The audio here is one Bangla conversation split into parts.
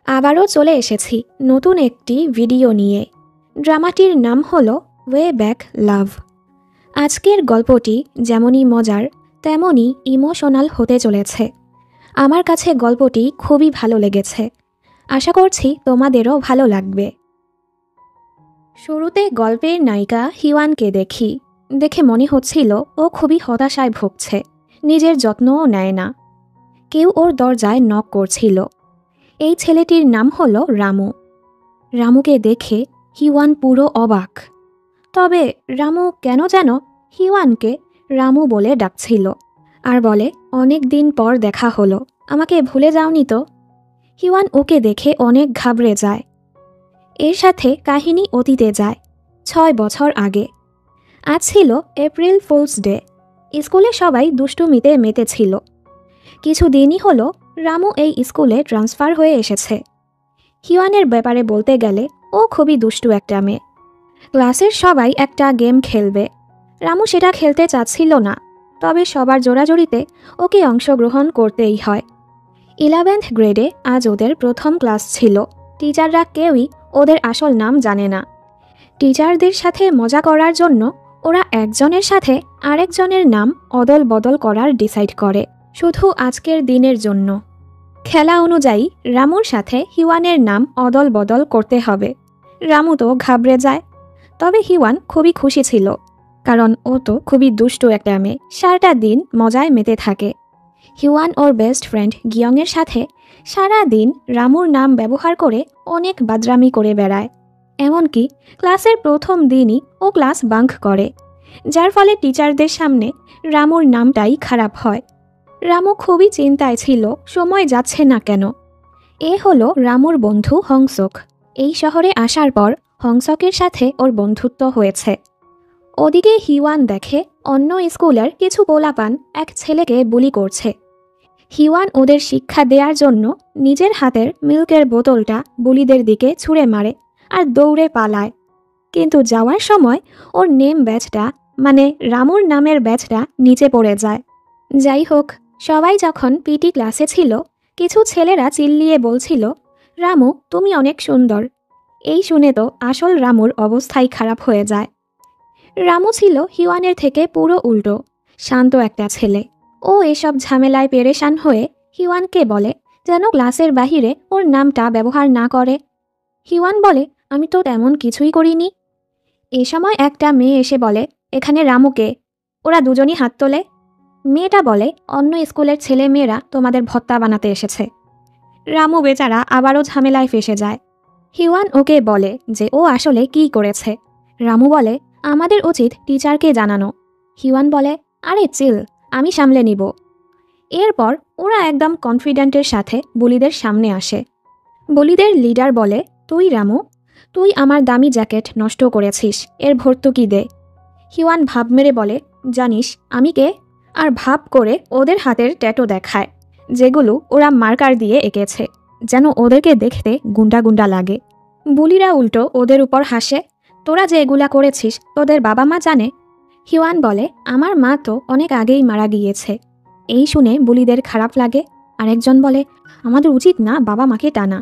আবারও চলে এসেছি নতুন একটি ভিডিও নিয়ে। ড্রামাটির নাম হলো ওয়ে ব্যাক লাভ। আজকের গল্পটি যেমনই মজার তেমনই ইমোশনাল হতে চলেছে। আমার কাছে গল্পটি খুবই ভালো লেগেছে, আশা করছি তোমাদেরও ভালো লাগবে। শুরুতে গল্পের নায়িকা হিওয়ানকে দেখে মনে হচ্ছিল ও খুবই হতাশায় ভুগছে, নিজের যত্নও নেয় না। কেউ ওর দরজায় নক করছিল। এই ছেলেটির নাম হলো রামু। রামুকে দেখে হিওয়ান পুরো অবাক। তবে রামু কেন যেন হিওয়ানকে রামু বলে ডাকছিল আর বলে, অনেক দিন পর দেখা হলো, আমাকে ভুলে যাওনি তো? হিওয়ান ওকে দেখে অনেক ঘাবড়ে যায়। এর সাথে কাহিনী অতীতে যায় 6 বছর আগে। আজ ছিল এপ্রিল ফুলস ডে। স্কুলে সবাই দুষ্টুমিতে মেতেছিল। কিছু দিনই হলো রামু এই স্কুলে ট্রান্সফার হয়ে এসেছে। হিওয়ানের ব্যাপারে বলতে গেলে ও খুবই দুষ্টু একটা মেয়ে। ক্লাসের সবাই একটা গেম খেলবে, রামু সেটা খেলতে চাচ্ছিল না, তবে সবার জোরাজোরিতে ওকে অংশগ্রহণ করতেই হয়। 11th গ্রেডে আজ ওদের প্রথম ক্লাস ছিল। টিচাররা কেউই ওদের আসল নাম জানে না। টিচারদের সাথে মজা করার জন্য ওরা একজনের সাথে আরেকজনের নাম অদল বদল করার ডিসাইড করে, শুধু আজকের দিনের জন্য। খেলা অনুযায়ী রামুর সাথে হিওয়ানের নাম অদল বদল করতে হবে। রামু তো ঘাবড়ে যায়, তবে হিওয়ান খুবই খুশি ছিল, কারণ ও তো খুবই দুষ্টু একটা মেয়ে, সারাটা দিন মজায় মেতে থাকে। হিওয়ান ওর বেস্ট ফ্রেন্ড গিয়ংয়ের সাথে সারা দিন রামুর নাম ব্যবহার করে অনেক বাদরামি করে বেড়ায়। এমনকি ক্লাসের প্রথম দিনই ও ক্লাস বাঙ্ক করে, যার ফলে টিচারদের সামনে রামুর নামটাই খারাপ হয়। রামু খুবই চিন্তায় ছিল, সময় যাচ্ছে না কেন। এ হলো রামুর বন্ধু হংসক। এই শহরে আসার পর হংসকের সাথে ওর বন্ধুত্ব হয়েছে। ওদিকে হিওয়ান দেখে অন্য স্কুলের কিছু পোলাপান এক ছেলেকে বুলি করছে। হিওয়ান ওদের শিক্ষা দেওয়ার জন্য নিজের হাতের মিল্কের বোতলটা বুলিদের দিকে ছুঁড়ে মারে আর দৌড়ে পালায়। কিন্তু যাওয়ার সময় ওর নেম ব্যাজটা, মানে রামুর নামের ব্যাজটা নিচে পড়ে যায়। যাই হোক, সবাই যখন পিটি ক্লাসে ছিল, কিছু ছেলেরা চিল্লিয়ে বলছিল, রামু তুমি অনেক সুন্দর। এই শুনে তো আসল রামুর অবস্থাই খারাপ হয়ে যায়। রামু ছিল হিওয়ানের থেকে পুরো উল্টো, শান্ত একটা ছেলে। ও এসব ঝামেলায় পেরেশান হয়ে হিওয়ানকে বলে যেন ক্লাসের বাহিরে ওর নামটা ব্যবহার না করে। হিওয়ান বলে, আমি তো তেমন কিছুই করিনি। এ সময় একটা মেয়ে এসে বলে, এখানে রামুকে। ওরা দুজনই হাত তোলে। মেয়েটা বলে, অন্য স্কুলের ছেলে মেয়েরা তোমাদের ভত্তা বানাতে এসেছে। রামু বেচারা আবারও ঝামেলায় ফেসে যায়। হিওয়ান ওকে বলে যে ও আসলে কী করেছে। রামু বলে, আমাদের উচিত টিচারকে জানানো। হিওয়ান বলে, আরে চিল, আমি সামলে নিব। এরপর ওরা একদম কনফিডেন্টের সাথে বুলিদের সামনে আসে। বুলিদের লিডার বলে, তুই রামু, তুই আমার দামি জ্যাকেট নষ্ট করেছিস, এর ভর্তুকি দে। হিওয়ান ভাব মেরে বলে, জানিস আমি কে? আর ভাব করে ওদের হাতের ট্যাটু দেখায়, যেগুলো ওরা মার্কার দিয়ে এঁকেছে, যেন ওদেরকে দেখতে গুন্ডা গুন্ডা লাগে। বুলিরা উল্টো ওদের উপর হাসে, তোরা যে এগুলা করেছিস তোদের বাবা মা জানে? হিওয়ান বলে, আমার মা তো অনেক আগেই মারা গিয়েছে। এই শুনে বুলিদের খারাপ লাগে। আরেকজন বলে, আমাদের উচিত না বাবা মাকে টানা।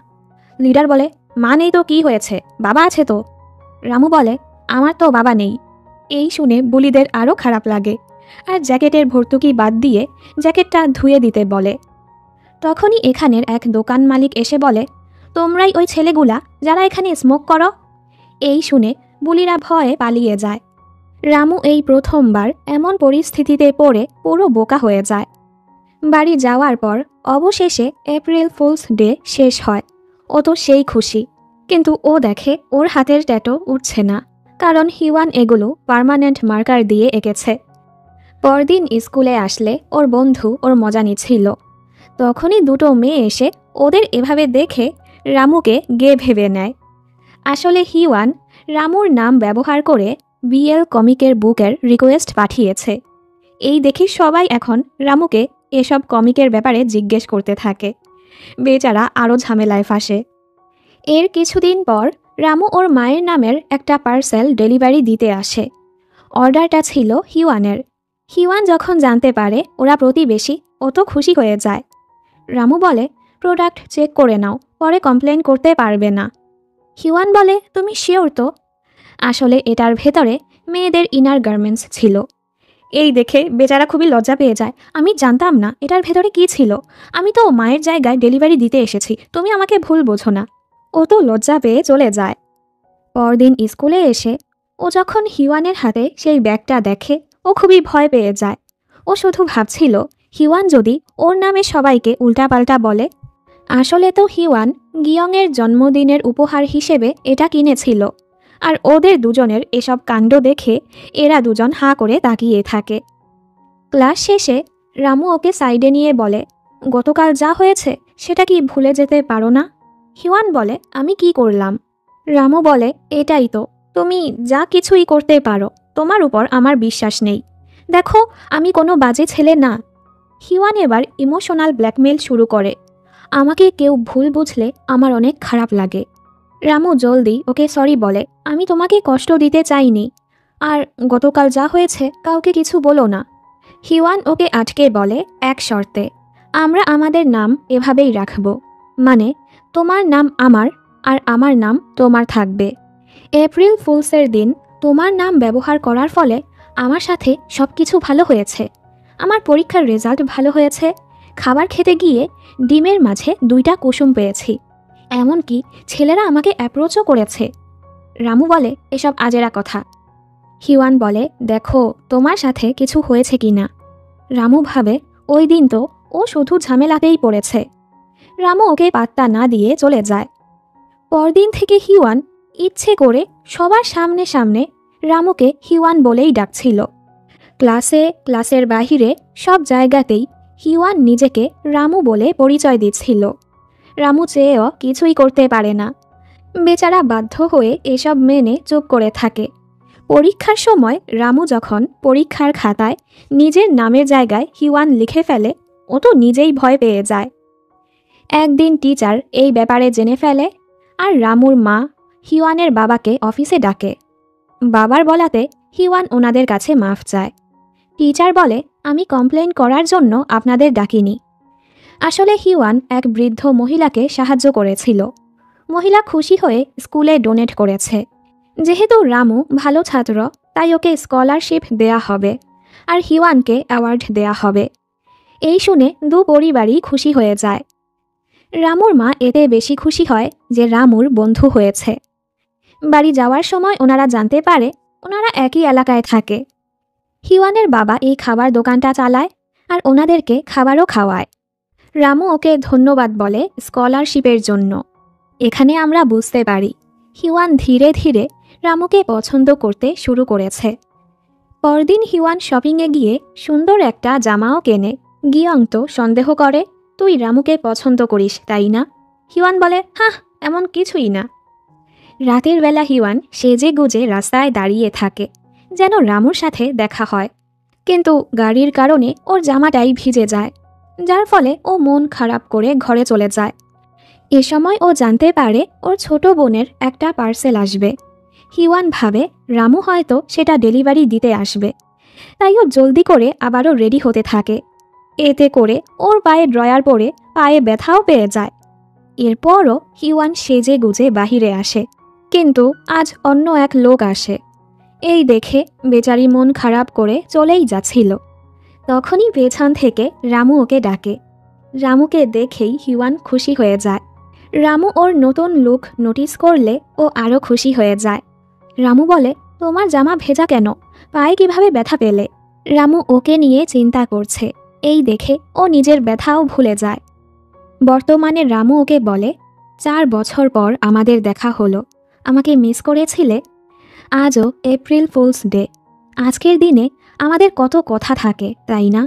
লিডার বলে, মা নেই তো কি হয়েছে, বাবা আছে তো। রামু বলে, আমার তো বাবা নেই। এই শুনে বুলিদের আরও খারাপ লাগে, আর জ্যাকেটের ভর্তুকি বাদ দিয়ে জ্যাকেটটা ধুয়ে দিতে বলে। তখনই এখানের এক দোকান মালিক এসে বলে, তোমরাই ওই ছেলেগুলা যারা এখানে স্মোক করো। এই শুনে বুলিরা ভয়ে পালিয়ে যায়। রামু এই প্রথমবার এমন পরিস্থিতিতে পড়ে পুরো বোকা হয়ে যায়। বাড়ি যাওয়ার পর অবশেষে এপ্রিল ফুলস ডে শেষ হয়। ও তো সেই খুশি, কিন্তু ও দেখে ওর হাতের ট্যাটু উঠছে না, কারণ হিওয়ান এগুলো পার্মানেন্ট মার্কার দিয়ে এঁকেছে। পরদিন স্কুলে আসলে ওর বন্ধু ওর মজা নিচ্ছিল। তখনই দুটো মেয়ে এসে ওদের এভাবে দেখে রামুকে গে ভেবে নেয়। আসলে হিওয়ান রামুর নাম ব্যবহার করে বিএল কমিকের বুকের রিকোয়েস্ট পাঠিয়েছে। এই দেখি সবাই এখন রামুকে এসব কমিকের ব্যাপারে জিজ্ঞেস করতে থাকে। বেচারা আরও ঝামেলায় ফাঁসে। এর কিছুদিন পর রামু ওর মায়ের নামের একটা পার্সেল ডেলিভারি দিতে আসে। অর্ডারটা ছিল হিওয়ানের। হিওয়ান যখন জানতে পারে ওরা প্রতিবেশী, ও তো খুশি হয়ে যায়। রামু বলে, প্রোডাক্ট চেক করে নাও, পরে কমপ্লেন করতে পারবে না। হিওয়ান বলে, তুমি শিওর তো? আসলে এটার ভেতরে মেয়েদের ইনার গার্মেন্টস ছিল। এই দেখে বেচারা খুবই লজ্জা পেয়ে যায়। আমি জানতাম না এটার ভেতরে কি ছিল। আমি তো মায়ের জায়গায় ডেলিভারি দিতে এসেছি, তুমি আমাকে ভুল বোঝো না। ও তো লজ্জা পেয়ে চলে যায়। পরদিন স্কুলে এসে ও যখন হিওয়ানের হাতে সেই ব্যাগটা দেখে ও খুবই ভয় পেয়ে যায়। ও শুধু ভাবছিল হিওয়ান যদি ওর নামে সবাইকে উল্টাপাল্টা বলে। আসলে তো হিওয়ান গিয়ংয়ের জন্মদিনের উপহার হিসেবে এটা কিনেছিল। আর ওদের দুজনের এসব কাণ্ড দেখে এরা দুজন হাঁ করে তাকিয়ে থাকে। ক্লাস শেষে রামু ওকে সাইডে নিয়ে বলে, গতকাল যা হয়েছে সেটা কি ভুলে যেতে পারো না? হিওয়ান বলে, আমি কি করলাম? রামু বলে, এটাই তো, তুমি যা কিছুই করতে পারো, তোমার উপর আমার বিশ্বাস নেই। দেখো, আমি কোনো বাজে ছেলে না। হিওয়ান এবার ইমোশনাল ব্ল্যাকমেল শুরু করে। আমাকে কেউ ভুল বুঝলে আমার অনেক খারাপ লাগে। রামু জলদি ওকে সরি বলে, আমি তোমাকে কষ্ট দিতে চাইনি। আর গতকাল যা হয়েছে কাউকে কিছু বলো না। হিওয়ান ওকে আটকে বলে, এক শর্তে, আমরা আমাদের নাম এভাবেই রাখব। মানে তোমার নাম আমার আর আমার নাম তোমার থাকবে। এপ্রিল ফুলসের দিন তোমার নাম ব্যবহার করার ফলে আমার সাথে সব কিছু ভালো হয়েছে। আমার পরীক্ষার রেজাল্ট ভালো হয়েছে, খাবার খেতে গিয়ে ডিমের মাঝে 2টা কুসুম পেয়েছি, এমনকি ছেলেরা আমাকে অ্যাপ্রোচও করেছে। রামু বলে, এসব আজেরা কথা। হিওয়ান বলে, দেখো তোমার সাথে কিছু হয়েছে কি না। রামু ভাবে ওই দিন তো ও শুধু ঝামেলাতেই পড়েছে। রামু ওকে পাত্তা না দিয়ে চলে যায়। পরদিন থেকে হিওয়ান ইচ্ছে করে সবার সামনে সামনে রামুকে হিওয়ান বলেই ডাকছিল। ক্লাসে, ক্লাসের বাহিরে, সব জায়গাতেই হিওয়ান নিজেকে রামু বলে পরিচয় দিচ্ছিল। রামু চেয়েও কিছুই করতে পারে না। বেচারা বাধ্য হয়ে এসব মেনে চুপ করে থাকে। পরীক্ষার সময় রামু যখন পরীক্ষার খাতায় নিজের নামের জায়গায় হিওয়ান লিখে ফেলে, ও তো নিজেই ভয় পেয়ে যায়। একদিন টিচার এই ব্যাপারে জেনে ফেলে আর রামুর মা হিওয়ানের বাবাকে অফিসে ডাকে। বাবার বলাতে হিওয়ান ওনাদের কাছে মাফ চায়। টিচার বলে, আমি কমপ্লেন করার জন্য আপনাদের ডাকিনি। আসলে হিওয়ান এক বৃদ্ধ মহিলাকে সাহায্য করেছিল। মহিলা খুশি হয়ে স্কুলে ডোনেট করেছে। যেহেতু রামু ভালো ছাত্র, তাই ওকে স্কলারশিপ দেয়া হবে আর হিওয়ানকে অ্যাওয়ার্ড দেয়া হবে। এই শুনে দু পরিবারই খুশি হয়ে যায়। রামুর মা এতে বেশি খুশি হয় যে রামুর বন্ধু হয়েছে। বাড়ি যাওয়ার সময় ওনারা জানতে পারে ওনারা একই এলাকায় থাকে। হিওয়ানের বাবা এই খাবার দোকানটা চালায় আর ওনাদেরকে খাবারও খাওয়ায়। রামু ওকে ধন্যবাদ বলে স্কলারশিপের জন্য। এখানে আমরা বুঝতে পারি হিওয়ান ধীরে ধীরে রামুকে পছন্দ করতে শুরু করেছে। পরদিন হিওয়ান শপিংয়ে গিয়ে সুন্দর একটা জামাও কেনে। গিয়ং তো সন্দেহ করে, তুই রামুকে পছন্দ করিস তাই না? হিওয়ান বলে, হাহ, এমন কিছুই না। রাতের বেলা হিওয়ান সেজে গুজে রাস্তায় দাঁড়িয়ে থাকে যেন রামুর সাথে দেখা হয়। কিন্তু গাড়ির কারণে ওর জামাটাই ভিজে যায়, যার ফলে ও মন খারাপ করে ঘরে চলে যায়। এ সময় ও জানতে পারে ওর ছোট বোনের একটা পার্সেল আসবে। হিওয়ান ভাবে রামু হয়তো সেটা ডেলিভারি দিতে আসবে, তাই ও জলদি করে আবারও রেডি হতে থাকে। এতে করে ওর পায়ে ড্রয়ার পরে পায়ে ব্যথাও পেয়ে যায়। এরপরও হিওয়ান সেজে গুজে বাহিরে আসে, কিন্তু আজ অন্য এক লোক আসে। এই দেখে বেচারি মন খারাপ করে চলেই যাচ্ছিল। তখনই পেছন থেকে রামু ওকে ডাকে। রামুকে দেখেই হিওয়ান খুশি হয়ে যায়। রামু ওর নতুন লুক নোটিস করলে ও আরও খুশি হয়ে যায়। রামু বলে, তোমার জামা ভেজা কেন? পায়ে কিভাবে ব্যথা পেলে? রামু ওকে নিয়ে চিন্তা করছে। এই দেখে ও নিজের ব্যথাও ভুলে যায়। বর্তমানে রামু ওকে বলে, 4 বছর পর আমাদের দেখা হলো, আমাকে মিস করেছিলে? আজও এপ্রিল ফুলস ডে। আজকের দিনে আমাদের কত কথা থাকে তাই না?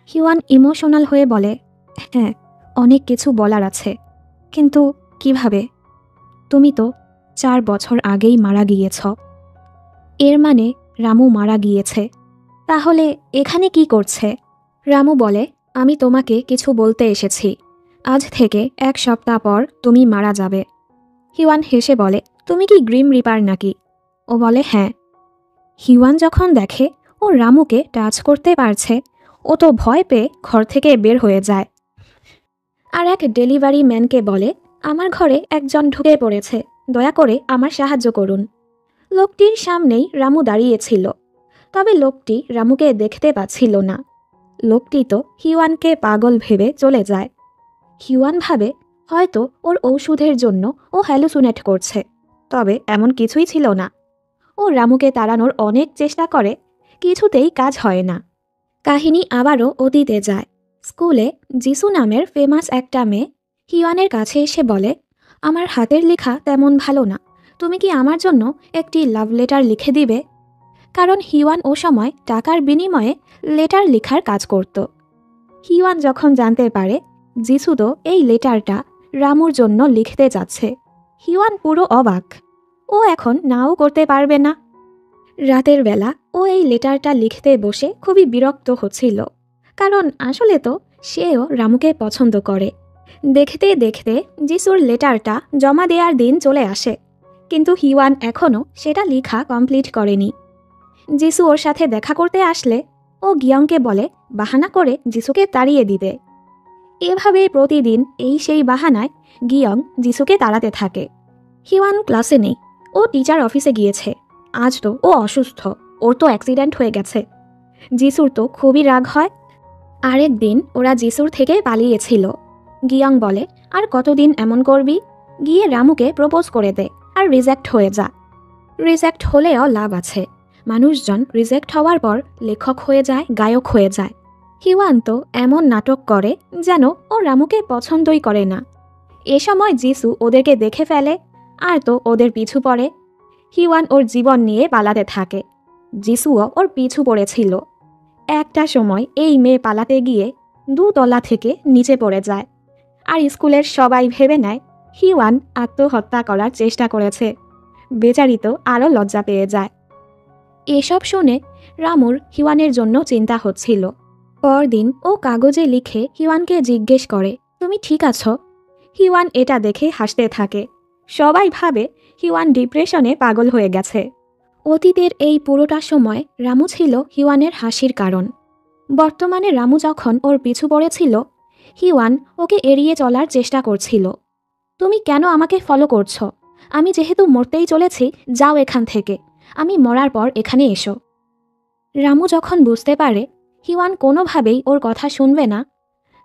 হিওয়ান ইমোশনাল হয়ে বলে, হ্যাঁ, অনেক কিছু বলার আছে, কিন্তু কিভাবে? তুমি তো 4 বছর আগেই মারা গিয়েছ। এর মানে রামু মারা গিয়েছে। তাহলে এখানে কি করছে? রামু বলে, আমি তোমাকে কিছু বলতে এসেছি। আজ থেকে 1 সপ্তাহ পর তুমি মারা যাবে। হিওয়ান হেসে বলে, তুমি কি গ্রিম রিপার নাকি? ও বলে, হ্যাঁ। হিওয়ান যখন দেখে ও রামুকে টাচ করতে পারছে, ও তো ভয় পেয়ে ঘর থেকে বের হয়ে যায়। আর এক ডেলিভারি ম্যানকে বলে, আমার ঘরে একজন ঢুকে পড়েছে, দয়া করে আমার সাহায্য করুন। লোকটির সামনেই রামু দাঁড়িয়েছিল, তবে লোকটি রামুকে দেখতে পাচ্ছিল না। লোকটি তো হিওয়ানকে পাগল ভেবে চলে যায়। হিওয়ান ভাবে হয়তো ওর ঔষধের জন্য ও হ্যালুসিনেট করছে, তবে এমন কিছুই ছিল না। ও রামুকে তাড়ানোর অনেক চেষ্টা করে, কিছুতেই কাজ হয় না। কাহিনী আবারও অতীতে যায়। স্কুলে যিসু নামের ফেমাস একটা মেয়ে হিওয়ানের কাছে এসে বলে, আমার হাতের লেখা তেমন ভালো না, তুমি কি আমার জন্য একটি লাভ লেটার লিখে দিবে? কারণ হিওয়ান ও সময় টাকার বিনিময়ে লেটার লেখার কাজ করত। হিওয়ান যখন জানতে পারে যিসু তো এই লেটারটা রামুর জন্য লিখতে যাচ্ছে, হিওয়ান পুরো অবাক। ও এখন নাও করতে পারবে না। রাতের বেলা ও এই লেটারটা লিখতে বসে খুবই বিরক্ত হচ্ছিল, কারণ আসলে তো সেও রামুকে পছন্দ করে। দেখতে দেখতে যিশুর লেটারটা জমা দেওয়ার দিন চলে আসে, কিন্তু হিওয়ান এখনও সেটা লেখা কমপ্লিট করেনি। যিশু ওর সাথে দেখা করতে আসলে ও গিয়ংকে বলে বাহানা করে যিশুকে তাড়িয়ে দিতে। এভাবে প্রতিদিন এই সেই বাহানায় গিয়ং যিশুকে তাড়াতে থাকে। হিওয়ান ক্লাসে নেই, ও টিচার অফিসে গিয়েছে। আজ তো ও অসুস্থ, ওর তো অ্যাক্সিডেন্ট হয়ে গেছে। যিশুর তো খুবই রাগ হয়। আরেক দিন ওরা যিশুর থেকে পালিয়েছিল। গিয়ং বলে, আর কতদিন এমন করবি? গিয়ে রামুকে প্রপোজ করে দে আর রিজেক্ট হয়ে যা। রিজেক্ট হলেও লাভ আছে, মানুষজন রিজেক্ট হওয়ার পর লেখক হয়ে যায়, গায়ক হয়ে যায়। হিওয়ান তো এমন নাটক করে যেন ও রামুকে পছন্দই করে না। এ সময় যিশু ওদেরকে দেখে ফেলে আর তো ওদের পিছু পড়ে। হিওয়ান ওর জীবন নিয়ে পালাতে থাকে, যিশুও ওর পিছু পড়েছিল। একটা সময় এই মেয়ে পালাতে গিয়ে 2 তলা থেকে নিচে পড়ে যায়, আর স্কুলের সবাই ভেবে নেয় হিওয়ান আত্মহত্যা করার চেষ্টা করেছে। বেচারি তো আরও লজ্জা পেয়ে যায়। এসব শুনে রামুর হিওয়ানের জন্য চিন্তা হচ্ছিল। পরদিন ও কাগজে লিখে হিওয়ানকে জিজ্ঞেস করে, তুমি ঠিক আছো? হিওয়ান এটা দেখে হাসতে থাকে। সবাই ভাবে হিওয়ান ডিপ্রেশনে পাগল হয়ে গেছে। অতীতের এই পুরোটা সময় রামু ছিল হিওয়ানের হাসির কারণ। বর্তমানে রামু যখন ওর পিছু পড়েছিল, হিওয়ান ওকে এড়িয়ে চলার চেষ্টা করছিল। তুমি কেন আমাকে ফলো করছো? আমি যেহেতু মরতেই চলেছি, যাও এখান থেকে, আমি মরার পর এখানে এসো। রামু যখন বুঝতে পারে হিওয়ান কোনোভাবেই ওর কথা শুনবে না,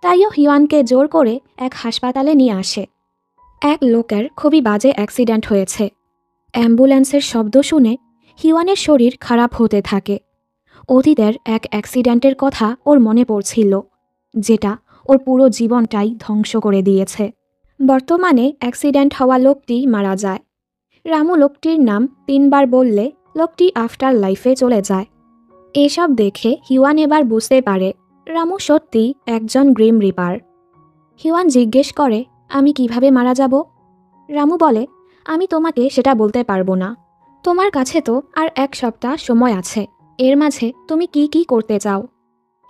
তাইও হিওয়ানকে জোর করে এক হাসপাতালে নিয়ে আসে। এক লোকের খুবই বাজে অ্যাক্সিডেন্ট হয়েছে। অ্যাম্বুলেন্সের শব্দ শুনে হিওয়ানের শরীর খারাপ হতে থাকে। অতীতের এক অ্যাক্সিডেন্টের কথা ওর মনে পড়ছিল, যেটা ওর পুরো জীবনটাই ধ্বংস করে দিয়েছে। বর্তমানে অ্যাক্সিডেন্ট হওয়া লোকটি মারা যায়। রামু লোকটির নাম 3 বার বললে লোকটি আফটার লাইফে চলে যায়। এসব দেখে হিওয়ান এবার বুঝতে পারে রামু সত্যি একজন গ্রিম রিপার। হিওয়ান জিজ্ঞেস করে, আমি কিভাবে মারা যাব? রামু বলে, আমি তোমাকে সেটা বলতে পারবো না। তোমার কাছে তো আর 1 সপ্তাহ সময় আছে, এর মাঝে তুমি কি কি করতে চাও?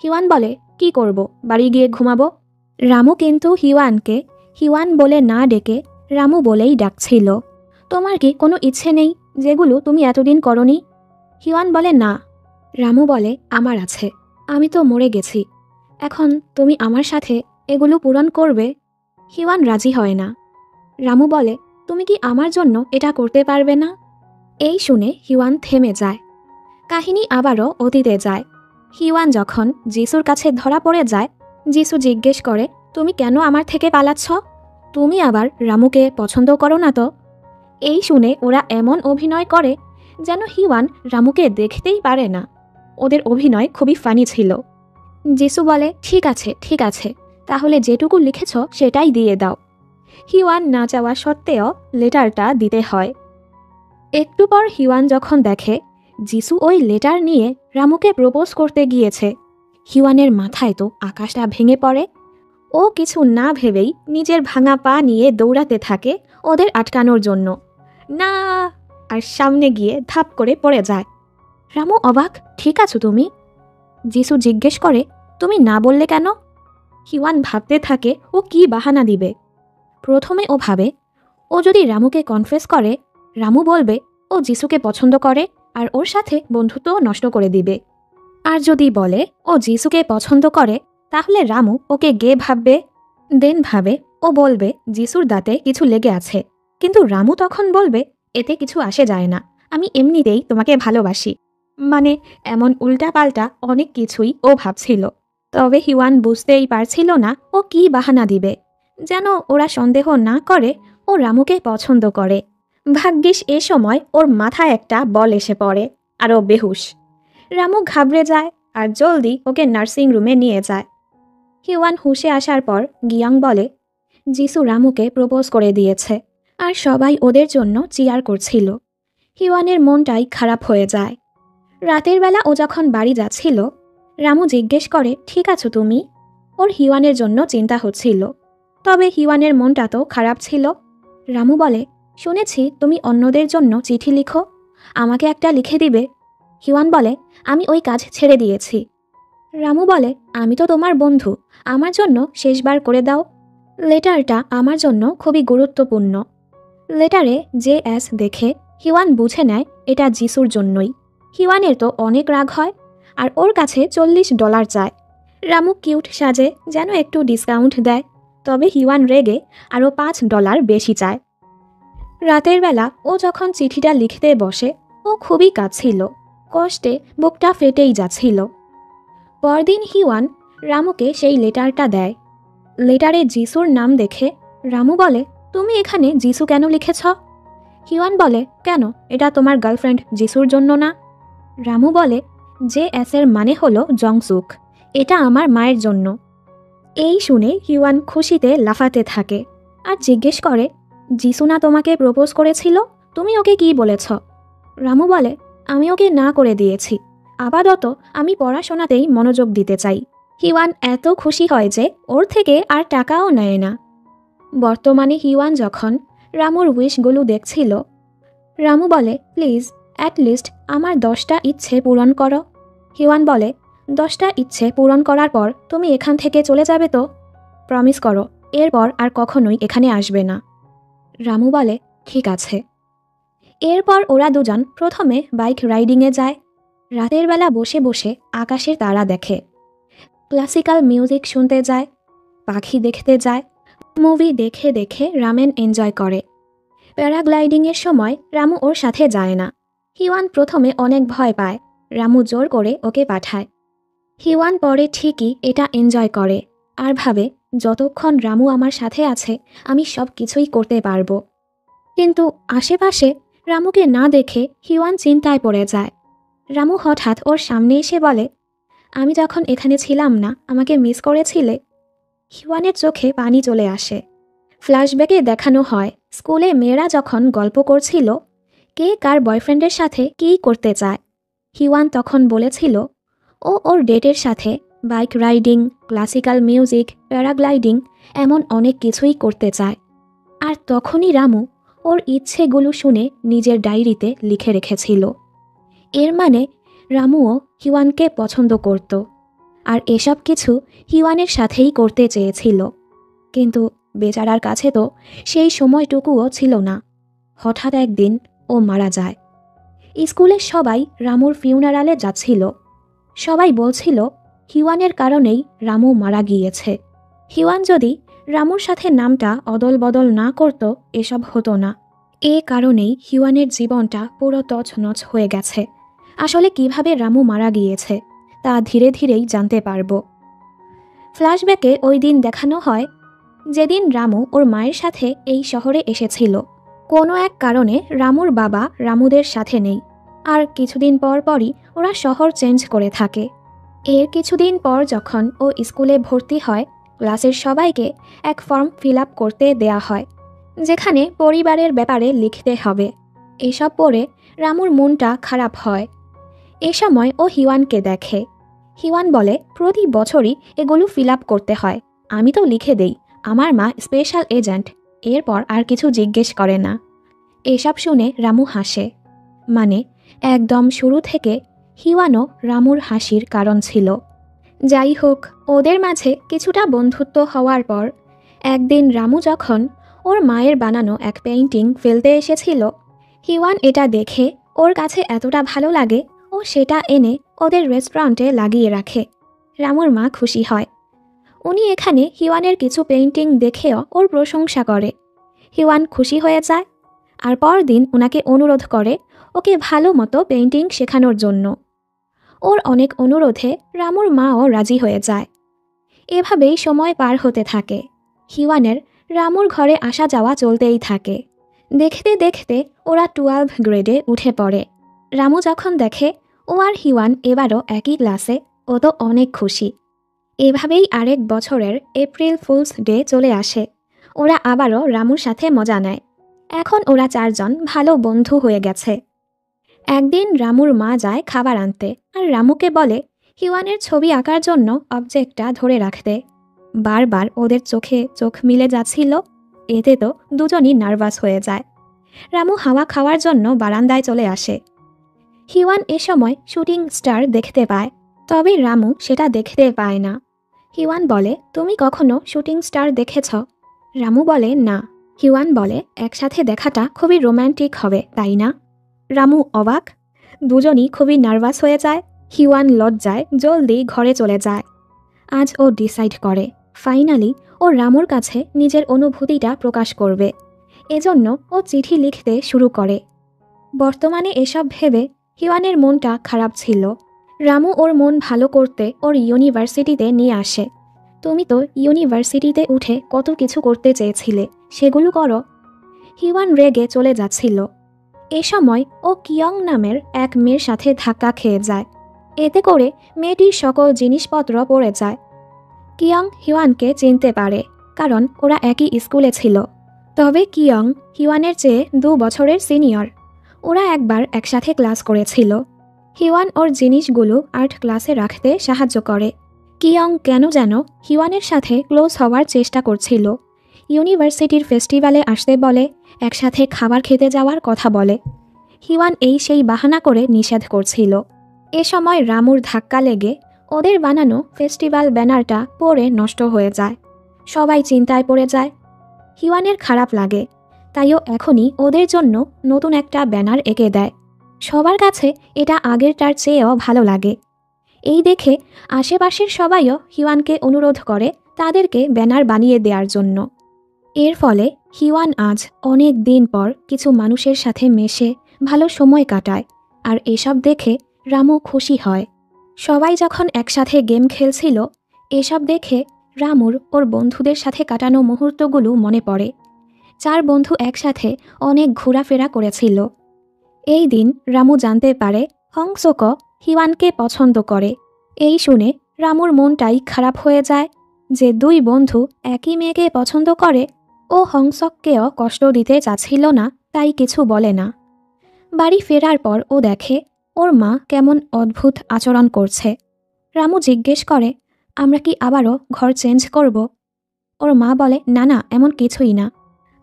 হিওয়ান বলে, কি করব, বাড়ি গিয়ে ঘুমাবো। রামু কিন্তু হিওয়ানকে হিওয়ান বলে না ডেকে রামু বলেই ডাকছিল। তোমার কি কোনো ইচ্ছে নেই যেগুলো তুমি এতদিন করনি? হিওয়ান বলে না। রামু বলে, আমার আছে, আমি তো মরে গেছি, এখন তুমি আমার সাথে এগুলো পূরণ করবে? হিওয়ান রাজি হয় না। রামু বলে, তুমি কি আমার জন্য এটা করতে পারবে না? এই শুনে হিওয়ান থেমে যায়। কাহিনী আবারও অতীতে যায়। হিওয়ান যখন যিশুর কাছে ধরা পড়ে যায়, যিশু জিজ্ঞেস করে, তুমি কেন আমার থেকে পালাচ্ছ? তুমি আবার রামুকে পছন্দ করো না তো? এই শুনে ওরা এমন অভিনয় করে যেন হিওয়ান রামুকে দেখতেই পারে না। ওদের অভিনয় খুবই ফানি ছিল। যিশু বলে, ঠিক আছে ঠিক আছে, তাহলে যেটুকু লিখেছ সেটাই দিয়ে দাও। হিওয়ান না চাওয়া সত্ত্বেও লেটারটা দিতে হয়। একটু পর হিওয়ান যখন দেখে যিশু ওই লেটার নিয়ে রামুকে প্রপোজ করতে গিয়েছে, হিওয়ানের মাথায় তো আকাশটা ভেঙে পড়ে। ও কিছু না ভেবেই নিজের ভাঙা পা নিয়ে দৌড়াতে থাকে ওদের আটকানোর জন্য। না, আর সামনে গিয়ে ধাপ করে পড়ে যায়। রামু অবাক, ঠিক আছো তুমি? যিশু জিজ্ঞেস করে, তুমি না বললে কেন? হিওয়ান ভাবতে থাকে ও কি বাহানা দিবে। প্রথমে ও ভাবে ও যদি রামুকে কনফেস করে, রামু বলবে ও যিশুকে পছন্দ করে আর ওর সাথে বন্ধুত্ব নষ্ট করে দিবে। আর যদি বলে ও যিশুকে পছন্দ করে, তাহলে রামু ওকে গে ভাববে। দেন ভাবে ও বলবে যিশুর দাঁতে কিছু লেগে আছে, কিন্তু রামু তখন বলবে এতে কিছু আসে যায় না, আমি এমনিতেই তোমাকে ভালোবাসি। মানে এমন উল্টাপাল্টা অনেক কিছুই ও ভাবছিল। তবে হিওয়ান বুঝতেই পারছিল না ও কি বাহানা দিবে, যেন ওরা সন্দেহ না করে ও রামুকে পছন্দ করে। ভাগ্যিস এ সময় ওর মাথায় একটা বল এসে পড়ে আর ও বেহুশ। রামু ঘাবড়ে যায় আর জলদি ওকে নার্সিং রুমে নিয়ে যায়। হিওয়ান হুঁশে আসার পর গিয়াং বলে যিশু রামুকে প্রপোজ করে দিয়েছে আর সবাই ওদের জন্য চিয়ার করছিল। হিওয়ানের মনটাই খারাপ হয়ে যায়। রাতের বেলা ও যখন বাড়ি যাচ্ছিল, রামু জিজ্ঞেস করে ঠিক আছো তুমি? ওর হিওয়ানের জন্য চিন্তা হচ্ছিল, তবে হিওয়ানের মনটা তো খারাপ ছিল। রামু বলে শুনেছি তুমি অন্যদের জন্য চিঠি লিখো, আমাকে একটা লিখে দিবে? হিওয়ান বলে আমি ওই কাজ ছেড়ে দিয়েছি। রামু বলে আমি তো তোমার বন্ধু, আমার জন্য শেষবার করে দাও। লেটারটা আমার জন্য খুবই গুরুত্বপূর্ণ। লেটারে JS দেখে হিওয়ান বুঝে নেয় এটা যিশুর জন্যই। হিওয়ানের তো অনেক রাগ হয় আর ওর কাছে $40 চায়। রামু কিউট সাজে যেন একটু ডিসকাউন্ট দেয়, তবে হিওয়ান রেগে আরও $5 বেশি চায়। রাতের বেলা ও যখন চিঠিটা লিখতে বসে ও খুবই কাঁদছিল, কষ্টে বুকটা ফেটেই যাচ্ছিল। পরদিন হিওয়ান রামুকে সেই লেটারটা দেয়। লেটারে যিশুর নাম দেখে রামু বলে তুমি এখানে যিশু কেন লিখেছ? হিওয়ান বলে কেন, এটা তোমার গার্লফ্রেন্ড যিশুর জন্য না? রামু বলে JS এর মানে হলো জংসুক, এটা আমার মায়ের জন্য। এই শুনে হিওয়ান খুশিতে লাফাতে থাকে আর জিজ্ঞেস করে যিশু না তোমাকে প্রপোজ করেছিল, তুমি ওকে কি বলেছ? রামু বলে আমি ওকে না করে দিয়েছি, আপাতত আমি পড়াশোনাতেই মনোযোগ দিতে চাই। হিওয়ান এত খুশি হয় যে ওর থেকে আর টাকাও নেয় না। বর্তমানে হিওয়ান যখন রামুর উইশগুলো দেখছিল, রামু বলে প্লিজ অ্যাটলিস্ট আমার 10টা ইচ্ছে পূরণ করো। হিওয়ান বলে 10টা ইচ্ছে পূরণ করার পর তুমি এখান থেকে চলে যাবে তো? প্রমিস করো এরপর আর কখনোই এখানে আসবে না। রামু বলে ঠিক আছে। এরপর ওরা দুজন প্রথমে বাইক রাইডিংয়ে যায়। রাতের বেলা বসে বসে আকাশের তারা দেখে, ক্লাসিক্যাল মিউজিক শুনতে যায়, পাখি দেখতে যায়, মুভি দেখে দেখে রামেন এনজয় করে। প্যারাগ্লাইডিংয়ের সময় রামু ওর সাথে যায় না। হিওয়ান প্রথমে অনেক ভয় পায়, রামু জোর করে ওকে পাঠায়। হিওয়ান পরে ঠিকই এটা এনজয় করে আর ভাবে যতক্ষণ রামু আমার সাথে আছে আমি সব কিছুই করতে পারবো। কিন্তু আশেপাশে রামুকে না দেখে হিওয়ান চিন্তায় পড়ে যায়। রামু হঠাৎ ওর সামনে এসে বলে আমি যখন এখানে ছিলাম না আমাকে মিস করেছিলে? হিওয়ানের চোখে পানি চলে আসে। ফ্ল্যাশব্যাকে দেখানো হয় স্কুলে মেয়েরা যখন গল্প করছিল কে কার বয়ফ্রেন্ডের সাথে কী করতে চায়। হিওয়ান তখন বলেছিল ও ওর ডেটের সাথে bike riding, classical music, paragliding এমন অনেক কিছুই করতে চায়। আর তখনই রামু ওর ইচ্ছেগুলো শুনে নিজের ডায়েরিতে লিখে রেখেছিল। এর মানে রামুও হিওয়ানকে পছন্দ করত আর এসব কিছু হিওয়ানের সাথেই করতে চেয়েছিল। কিন্তু বেচারার কাছে তো সেই সময়টুকুও ছিল না। হঠাৎ একদিন ও মারা যায়। স্কুলের সবাই রামুর ফিউনারালে যাচ্ছিল। সবাই বলছিল হিওয়ানের কারণেই রামু মারা গিয়েছে। হিওয়ান যদি রামুর সাথে নামটা অদল বদল না করত এসব হতো না। এ কারণেই হিওয়ানের জীবনটা পুরো তছনছ হয়ে গেছে। আসলে কিভাবে রামু মারা গিয়েছে তা ধীরে ধীরেই জানতে পারব। ফ্ল্যাশব্যাকে ওই দিন দেখানো হয় যেদিন রামু ওর মায়ের সাথে এই শহরে এসেছিল। কোনো এক কারণে রামুর বাবা রামুদের সাথে নেই আর কিছুদিন পর পরই ওরা শহর চেঞ্জ করে থাকে। এর কিছুদিন পর যখন ও স্কুলে ভর্তি হয়, ক্লাসের সবাইকে এক ফর্ম ফিল আপ করতে দেয়া হয় যেখানে পরিবারের ব্যাপারে লিখতে হবে। এসব পড়ে রামুর মনটা খারাপ হয়। এ সময় ও হিওয়ানকে দেখে। হিওয়ান বলে প্রতি বছরই এগুলো ফিল আপ করতে হয়, আমি তো লিখে দেই আমার মা স্পেশাল এজেন্ট, এরপর আর কিছু জিজ্ঞেস করে না। এসব শুনে রামু হাসে। মানে একদম শুরু থেকে হিওয়ানও রামুর হাসির কারণ ছিল। যাই হোক, ওদের মাঝে কিছুটা বন্ধুত্ব হওয়ার পর একদিন রামু যখন ওর মায়ের বানানো এক পেইন্টিং ফেলতে এসেছিল, হিওয়ান এটা দেখে ওর কাছে এতটা ভালো লাগে ও সেটা এনে ওদের রেস্টুরেন্টে লাগিয়ে রাখে। রামুর মা খুশি হয়। উনি এখানে হিওয়ানের কিছু পেইন্টিং দেখেও ওর প্রশংসা করে। হিওয়ান খুশি হয়ে যায় আর পরদিন ওনাকে অনুরোধ করে ওকে ভালো মতো পেইন্টিং শেখানোর জন্য। ওর অনেক অনুরোধে রামুর মাও রাজি হয়ে যায়। এভাবেই সময় পার হতে থাকে। হিওয়ানের রামুর ঘরে আসা যাওয়া চলতেই থাকে। দেখতে দেখতে ওরা 12 গ্রেডে উঠে পড়ে। রামু যখন দেখে ও আর হিওয়ান এবারও একই ক্লাসে, ও তো অনেক খুশি। এভাবেই আরেক বছরের এপ্রিল ফুলস ডে চলে আসে। ওরা আবারও রামুর সাথে মজা নেয়। এখন ওরা 4 জন ভালো বন্ধু হয়ে গেছে। একদিন রামুর মা যায় খাবার আনতে আর রামুকে বলে হিওয়ানের ছবি আঁকার জন্য অবজেক্টটা ধরে রাখতে। বারবার ওদের চোখে চোখ মিলে যাচ্ছিল, এতে তো দুজনই নার্ভাস হয়ে যায়। রামু হাওয়া খাওয়ার জন্য বারান্দায় চলে আসে। হিওয়ান এ সময় শুটিং স্টার দেখতে পায়, তবে রামু সেটা দেখতে পায় না। হিওয়ান বলে, তুমি কখনো শুটিং স্টার দেখেছ? রামু বলে, না। হিওয়ান বলে, একসাথে দেখাটা খুবই রোম্যান্টিক হবে, তাই না? রামু অবাক। দুজনই খুবই নার্ভাস হয়ে যায়। হিওয়ান লজ্জায় জলদি ঘরে চলে যায়। আজ ও ডিসাইড করে ফাইনালি ও রামুর কাছে নিজের অনুভূতিটা প্রকাশ করবে। এজন্য ও চিঠি লিখতে শুরু করে। বর্তমানে এসব ভেবে হিওয়ানের মনটা খারাপ ছিল। রামু ওর মন ভালো করতে ওর ইউনিভার্সিটিতে নিয়ে আসে। তুমি তো ইউনিভার্সিটিতে উঠে কত কিছু করতে চেয়েছিলে, সেগুলো করো। হিওয়ান রেগে চলে যাচ্ছিল। এ সময় ও কিয়ং নামের এক মেয়ের সাথে ধাক্কা খেয়ে যায়। এতে করে মেয়েটির সকল জিনিসপত্র পড়ে যায়। কিয়ং হিওয়ানকে চিনতে পারে, কারণ ওরা একই স্কুলে ছিল। তবে কিয়ং হিওয়ানের চেয়ে 2 বছরের সিনিয়র। ওরা একবার একসাথে ক্লাস করেছিল। হিওয়ান ওর জিনিসগুলো আর্ট ক্লাসে রাখতে সাহায্য করে। কিয়ং কেন যেন হিওয়ানের সাথে ক্লোজ হওয়ার চেষ্টা করছিল। ইউনিভার্সিটির ফেস্টিভ্যালে আসতে বলে, একসাথে খাবার খেতে যাওয়ার কথা বলে। হিওয়ান সেই বাহানা করে নিষেধ করছিল। এ সময় রামুর ধাক্কা লেগে ওদের বানানো ফেস্টিভ্যাল ব্যানারটা পড়ে নষ্ট হয়ে যায়। সবাই চিন্তায় পড়ে যায়। হিওয়ানের খারাপ লাগে, তাইও এখনই ওদের জন্য নতুন একটা ব্যানার এঁকে দেয়। সবার কাছে এটা আগেরটার চেয়েও ভালো লাগে। এই দেখে আশেপাশের সবাইও হিওয়ানকে অনুরোধ করে তাদেরকে ব্যানার বানিয়ে দেওয়ার জন্য। এর ফলে হিওয়ান আজ অনেক দিন পর কিছু মানুষের সাথে মেশে ভালো সময় কাটায়, আর এসব দেখে রামু খুশি হয়। সবাই যখন একসাথে গেম খেলছিল, এসব দেখে রামুর ওর বন্ধুদের সাথে কাটানো মুহূর্তগুলো মনে পড়ে। 4 বন্ধু একসাথে অনেক ঘোরাফেরা করেছিল। এই দিন রামু জানতে পারে হংসক হিওয়ানকে পছন্দ করে। এই শুনে রামুর মনটাই খারাপ হয়ে যায় যে 2 বন্ধু একই মেয়েকে পছন্দ করে। ও হংসককেও কষ্ট দিতে চাচ্ছিল না, তাই কিছু বলে না। বাড়ি ফেরার পর ও দেখে ওর মা কেমন অদ্ভুত আচরণ করছে। রামু জিজ্ঞেস করে, আমরা কি আবারও ঘর চেঞ্জ করব? ওর মা বলে, না না, এমন কিছুই না।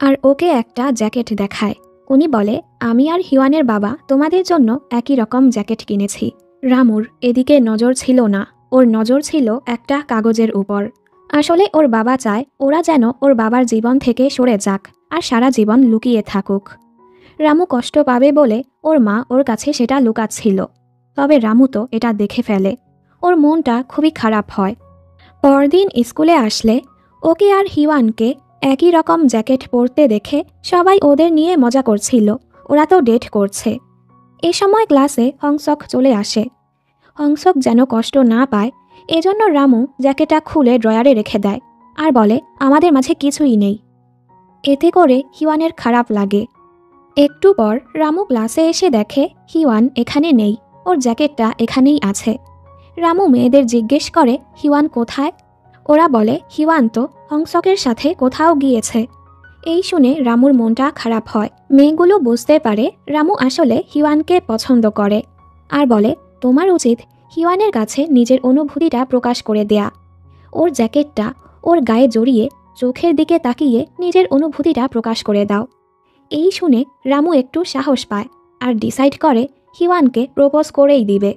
আর ওকে একটা জ্যাকেট দেখায়। উনি বলে, আমি আর হিওয়ানের বাবা তোমাদের জন্য একই রকম জ্যাকেট কিনেছি। রামুর এদিকে নজর ছিল না, ওর নজর ছিল একটা কাগজের উপর। আসলে ওর বাবা চায় ওরা যেন ওর বাবার জীবন থেকে সরে যাক আর সারা জীবন লুকিয়ে থাকুক। রামু কষ্ট পাবে বলে ওর মা ওর কাছে সেটা লুকাচ্ছিল। তবে রামু তো এটা দেখে ফেলে। ওর মনটা খুবই খারাপ হয়। পরদিন স্কুলে আসলে ওকে আর হিওয়ানকে একই রকম জ্যাকেট পরতে দেখে সবাই ওদের নিয়ে মজা করছিল, ওরা তো ডেট করছে। এ সময় ক্লাসে হংসক চলে আসে। হংসক যেন কষ্ট না পায় এজন্য রামু জ্যাকেটটা খুলে ড্রয়ারে রেখে দেয় আর বলে, আমাদের মাঝে কিছুই নেই। এতে করে হিওয়ানের খারাপ লাগে। একটু পর রামু ক্লাসে এসে দেখে হিওয়ান এখানে নেই, ওর জ্যাকেটটা এখানেই আছে। রামু মেয়েদের জিজ্ঞেস করে, হিওয়ান কোথায়? ওরা বলে, হিওয়ান তো হংসকের সাথে কোথাও গিয়েছে। এই শুনে রামুর মনটা খারাপ হয়। মেয়েগুলো বুঝতে পারে রামু আসলে হিওয়ানকে পছন্দ করে আর বলে, তোমার উচিত হিওয়ানের কাছে নিজের অনুভূতিটা প্রকাশ করে দেয়া। ওর জ্যাকেটটা ওর গায়ে জড়িয়ে চোখের দিকে তাকিয়ে নিজের অনুভূতিটা প্রকাশ করে দাও। এই শুনে রামু একটু সাহস পায় আর ডিসাইড করে হিওয়ানকে প্রপোজ করেই দিবে।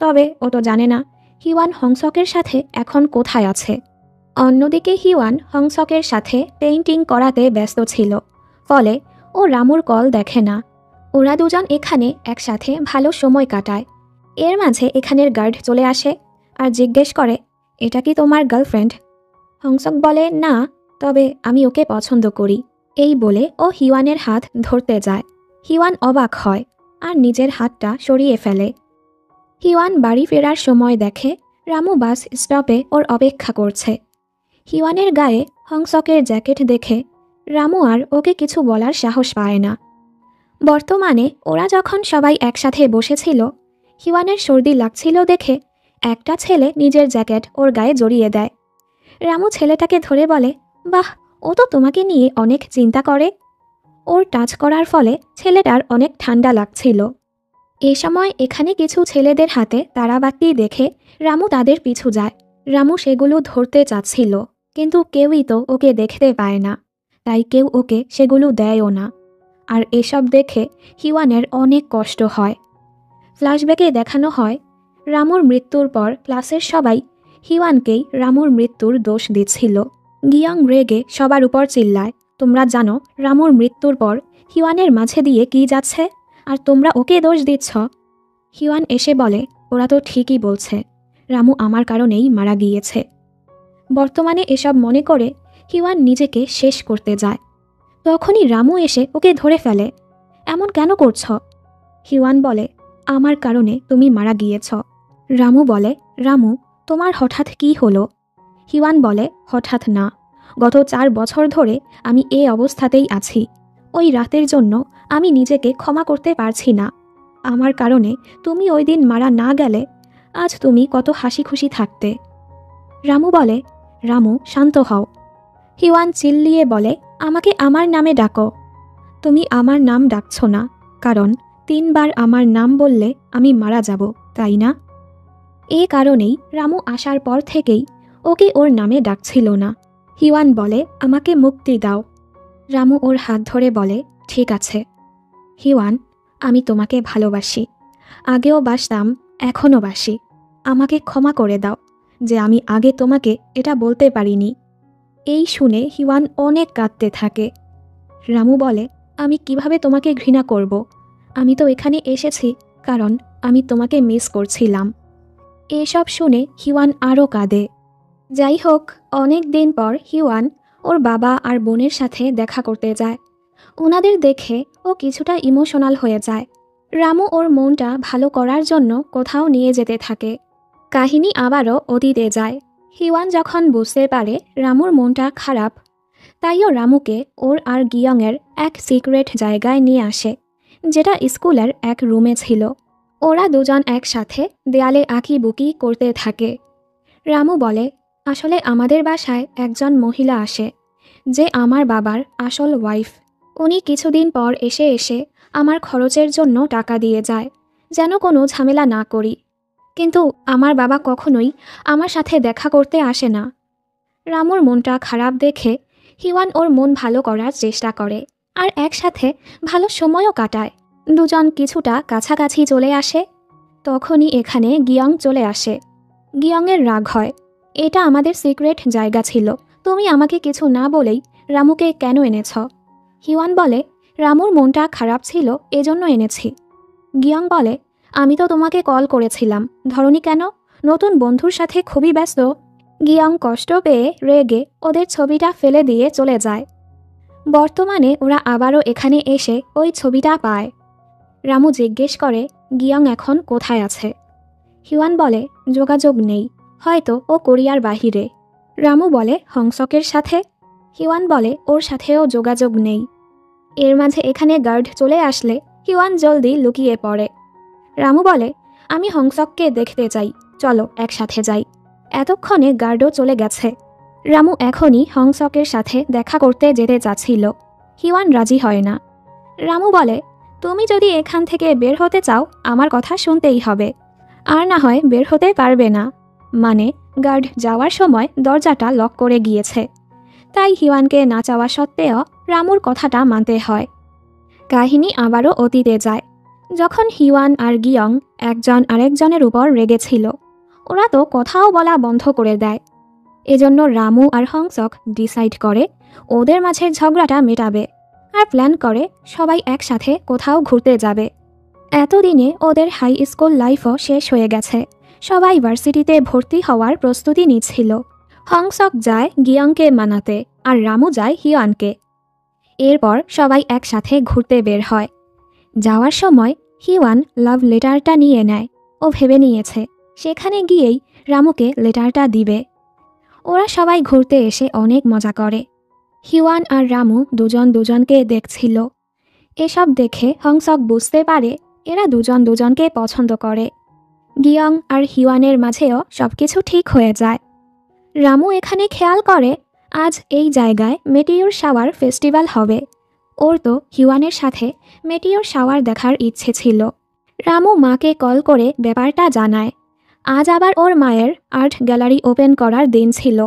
তবে ও তো জানে না হিওয়ান হংসকের সাথে এখন কোথায় আছে। অন্যদিকে হিওয়ান হংসকের সাথে পেইন্টিং করাতে ব্যস্ত ছিল, ফলে ও রামুর কল দেখে না। ওরা দুজন এখানে একসাথে ভালো সময় কাটায়। এর মাঝে এখানের গার্ড চলে আসে আর জিজ্ঞেস করে, এটা কি তোমার গার্লফ্রেন্ড? হংসক বলে, না, তবে আমি ওকে পছন্দ করি। এই বলে ও হিওয়ানের হাত ধরতে যায়। হিওয়ান অবাক হয় আর নিজের হাতটা সরিয়ে ফেলে। হিওয়ান বাড়ি ফেরার সময় দেখে রামু বাস স্টপে ওর অপেক্ষা করছে। হিওয়ানের গায়ে হংসকের জ্যাকেট দেখে রামু আর ওকে কিছু বলার সাহস পায় না। বর্তমানে ওরা যখন সবাই একসাথে বসেছিল, হিওয়ানের সর্দি লাগছিল দেখে একটা ছেলে নিজের জ্যাকেট ওর গায়ে জড়িয়ে দেয়। রামু ছেলেটাকে ধরে বলে, বাহ, ও তো তোমাকে নিয়ে অনেক চিন্তা করে। ওর টাচ করার ফলে ছেলেটার অনেক ঠান্ডা লাগছিল। এ সময় এখানে কিছু ছেলেদের হাতে তারাবাতি দেখে রামু তাদের পিছু যায়। রামু সেগুলো ধরতে চাচ্ছিল, কিন্তু কেউই তো ওকে দেখতে পায় না, তাই কেউ ওকে সেগুলো দেয়ও না। আর এসব দেখে হিওয়ানের অনেক কষ্ট হয়। ফ্ল্যাশব্যাকে দেখানো হয় রামুর মৃত্যুর পর ক্লাসের সবাই হিওয়ানকেই রামুর মৃত্যুর দোষ দিচ্ছিল। গিয়ং রেগে সবার উপর চিল্লায়, তোমরা জানো রামুর মৃত্যুর পর হিওয়ানের মাঝে দিয়ে কি যাচ্ছে, আর তোমরা ওকে দোষ দিচ্ছ। হিওয়ান এসে বলে, ওরা তো ঠিকই বলছে, রামু আমার কারণেই মারা গিয়েছে। বর্তমানে এসব মনে করে হিওয়ান নিজেকে শেষ করতে যায়। তখনই রামু এসে ওকে ধরে ফেলে। এমন কেন করছ? হিওয়ান বলে, আমার কারণে তুমি মারা গিয়েছ। রামু বলে, রামু, তোমার হঠাৎ কি হলো? হিওয়ান বলে, হঠাৎ না, গত 4 বছর ধরে আমি এই অবস্থাতেই আছি। ওই রাতের জন্য আমি নিজেকে ক্ষমা করতে পারছি না। আমার কারণে তুমি ওই দিন মারা না গেলে আজ তুমি কত হাসি খুশি থাকতে। রামু বলে, রামু, শান্ত হও। হিওয়ান চিল্লিয়ে বলে, আমাকে আমার নামে ডাকো। তুমি আমার নাম ডাকছ না, কারণ 3 বার আমার নাম বললে আমি মারা যাব, তাই না? এ কারণেই রামু আসার পর থেকেই ওকে ওর নামে ডাকছিল না। হিওয়ান বলে, আমাকে মুক্তি দাও। রামু ওর হাত ধরে বলে, ঠিক আছে। হিওয়ান, আমি তোমাকে ভালোবাসি, আগেও বাসতাম, এখনও বাসি। আমাকে ক্ষমা করে দাও যে আমি আগে তোমাকে এটা বলতে পারিনি। এই শুনে হিওয়ান অনেক কাঁদতে থাকে। রামু বলে, আমি কিভাবে তোমাকে ঘৃণা করব? আমি তো এখানে এসেছি কারণ আমি তোমাকে মিস করছিলাম। এসব শুনে হিওয়ান আরও কাঁদে। যাই হোক, অনেক দিন পর হিওয়ান ওর বাবা আর বোনের সাথে দেখা করতে যায়। ওনাদের দেখে ও কিছুটা ইমোশনাল হয়ে যায়। রামু ওর মনটা ভালো করার জন্য কোথাও নিয়ে যেতে থাকে। কাহিনী আবারও অতীতে যায়। হিওয়ান যখন বুঝতে পারে রামুর মনটা খারাপ, তাইও রামুকে ওর আর গিয়ংয়ের এক সিক্রেট জায়গায় নিয়ে আসে, যেটা স্কুলের এক রুমে ছিল। ওরা দুজন একসাথে দেয়ালে আঁকিবুকি করতে থাকে। রামু বলে, আসলে আমাদের বাসায় একজন মহিলা আসে, যে আমার বাবার আসল ওয়াইফ। উনি কিছুদিন পর এসে এসে আমার খরচের জন্য টাকা দিয়ে যায়, যেন কোনো ঝামেলা না করি। কিন্তু আমার বাবা কখনোই আমার সাথে দেখা করতে আসে না। রামুর মনটা খারাপ দেখে হিওয়ান ওর মন ভালো করার চেষ্টা করে আর একসাথে ভালো সময়ও কাটায়। দুজন কিছুটা কাছাকাছি চলে আসে। তখনই এখানে গিয়ং চলে আসে। গিয়ংয়ের রাগ হয়, এটা আমাদের সিক্রেট জায়গা ছিল, তুমি আমাকে কিছু না বলেই রামুকে কেন এনেছ? হিওয়ান বলে, রামুর মনটা খারাপ ছিল, এজন্য এনেছি। গিয়ং বলে, আমি তো তোমাকে কল করেছিলাম, ধরনি কেন? নতুন বন্ধুর সাথে খুবই ব্যস্ত। গিয়ং কষ্ট পেয়ে রেগে ওদের ছবিটা ফেলে দিয়ে চলে যায়। বর্তমানে ওরা আবারও এখানে এসে ওই ছবিটা পায়। রামু জিজ্ঞেস করে, গিয়ং এখন কোথায় আছে? হিওয়ান বলে, যোগাযোগ নেই, হয়তো ও কোরিয়ার বাহিরে। রামু বলে, হংসকের সাথে? হিওয়ান বলে, ওর সাথেও যোগাযোগ নেই। এর মাঝে এখানে গার্ড চলে আসলে হিওয়ান জলদি লুকিয়ে পড়ে। রামু বলে, আমি হংসককে দেখতে চাই, চলো একসাথে যাই। এতক্ষণে গার্ডও চলে গেছে। রামু এখনই হংসকের সাথে দেখা করতে যেতে চাচ্ছিল। হিওয়ান রাজি হয় না। রামু বলে, তুমি যদি এখান থেকে বের হতে চাও আমার কথা শুনতেই হবে, আর না হয় বের হতে পারবে না। মানে গার্ড যাওয়ার সময় দরজাটা লক করে গিয়েছে, তাই হিওয়ানকে না চাওয়া সত্ত্বেও রামুর কথাটা মানতে হয়। কাহিনী আবারও অতীতে যায়, যখন হিওয়ান আর গিয়ং একজন আরেকজনের উপর রেগেছিল। ওরা তো কথাও বলা বন্ধ করে দেয়। এজন্য রামু আর হংসক ডিসাইড করে ওদের মাঝের ঝগড়াটা মেটাবে আর প্ল্যান করে সবাই একসাথে কোথাও ঘুরতে যাবে। এতদিনে ওদের হাই স্কুল লাইফও শেষ হয়ে গেছে। সবাই ভার্সিটিতে ভর্তি হওয়ার প্রস্তুতি নিচ্ছিল। হংসক যায় গিয়ংকে মানাতে আর রামু যায় হিওয়ানকে। এরপর সবাই একসাথে ঘুরতে বের হয়। যাওয়ার সময় হিওয়ান লাভ লেটারটা নিয়ে নেয়। ও ভেবে নিয়েছে সেখানে গিয়েই রামুকে লেটারটা দিবে। ওরা সবাই ঘুরতে এসে অনেক মজা করে। হিওয়ান আর রামু দুজন দুজনকে দেখছিল। এসব দেখে হংসক বুঝতে পারে এরা দুজন দুজনকে পছন্দ করে। গিয়ং আর হিওয়ানের মাঝেও সবকিছু ঠিক হয়ে যায়। রামু এখানে খেয়াল করে আজ এই জায়গায় মেটিওর শাওয়ার ফেস্টিভ্যাল হবে। ওর তো হিওয়ানের সাথে মেটিওর শাওয়ার দেখার ইচ্ছে ছিল। রামু মাকে কল করে ব্যাপারটা জানায়। আজ আবার ওর মায়ের আর্ট গ্যালারি ওপেন করার দিন ছিল।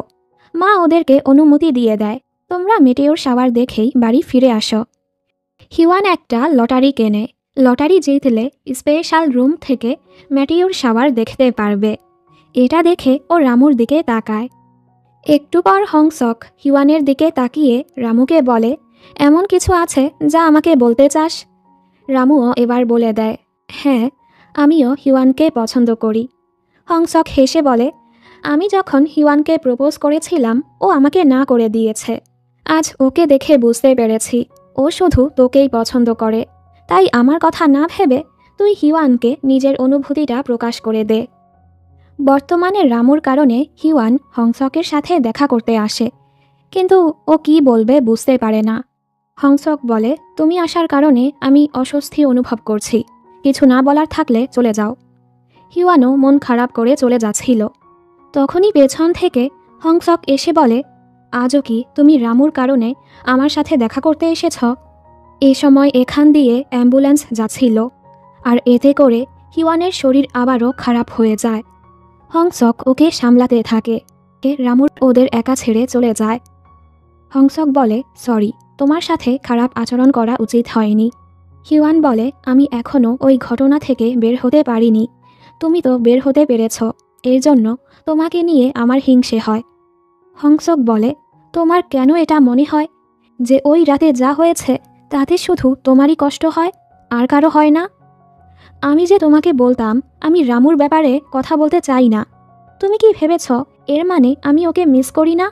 মা ওদেরকে অনুমতি দিয়ে দেয়, তোমরা মেটিওর শাওয়ার দেখেই বাড়ি ফিরে আসো। হিওয়ান একটা লটারি কেনে। লটারি জিতলে স্পেশাল রুম থেকে মেটিওর শাওয়ার দেখতে পারবে। এটা দেখে ও রামুর দিকে তাকায়। একটু পর হংসক হিওয়ানের দিকে তাকিয়ে রামুকে বলে, এমন কিছু আছে যা আমাকে বলতে চাস? রামুও এবার বলে দেয়, হ্যাঁ, আমিও হিওয়ানকে পছন্দ করি। হংসক হেসে বলে, আমি যখন হিওয়ানকে প্রপোজ করেছিলাম ও আমাকে না করে দিয়েছে। আজ ওকে দেখে বুঝতে পেরেছি ও শুধু তোকেই পছন্দ করে। তাই আমার কথা না ভেবে তুই হিওয়ানকে নিজের অনুভূতিটা প্রকাশ করে দে। বর্তমানে রামুর কারণে হিওয়ান হংসকের সাথে দেখা করতে আসে, কিন্তু ও কি বলবে বুঝতে পারে না। হংসক বলে, তুমি আসার কারণে আমি অস্বস্তি অনুভব করছি, কিছু না বলার থাকলে চলে যাও। হিওয়ানও মন খারাপ করে চলে যাচ্ছিল। তখনই পেছন থেকে হংসক এসে বলে, আজও কি তুমি রামুর কারণে আমার সাথে দেখা করতে এসেছ? এ সময় এখান দিয়ে অ্যাম্বুলেন্স যাচ্ছিল, আর এতে করে হিওয়ানের শরীর আবারও খারাপ হয়ে যায়। হংসক ওকে সামলাতে থাকে। রামুর ওদের একা ছেড়ে চলে যায়। হংসক বলে, সরি, তোমার সাথে খারাপ আচরণ করা উচিত হয়নি। হিওয়ান বলে, আমি এখনও ওই ঘটনা থেকে বের হতে পারিনি। তুমি তো বের হতে পেরেছ, এর জন্য তোমাকে নিয়ে আমার হিংসে হয়। হংসক বলে, তোমার কেন এটা মনে হয় যে ওই রাতে যা হয়েছে তাতে শুধু তোমারই কষ্ট হয়, আর কারো হয় না? আমি যে তোমাকে বলতাম আমি রামুর ব্যাপারে কথা বলতে চাই না, তুমি কি ভেবেছ এর মানে আমি ওকে মিস করি না?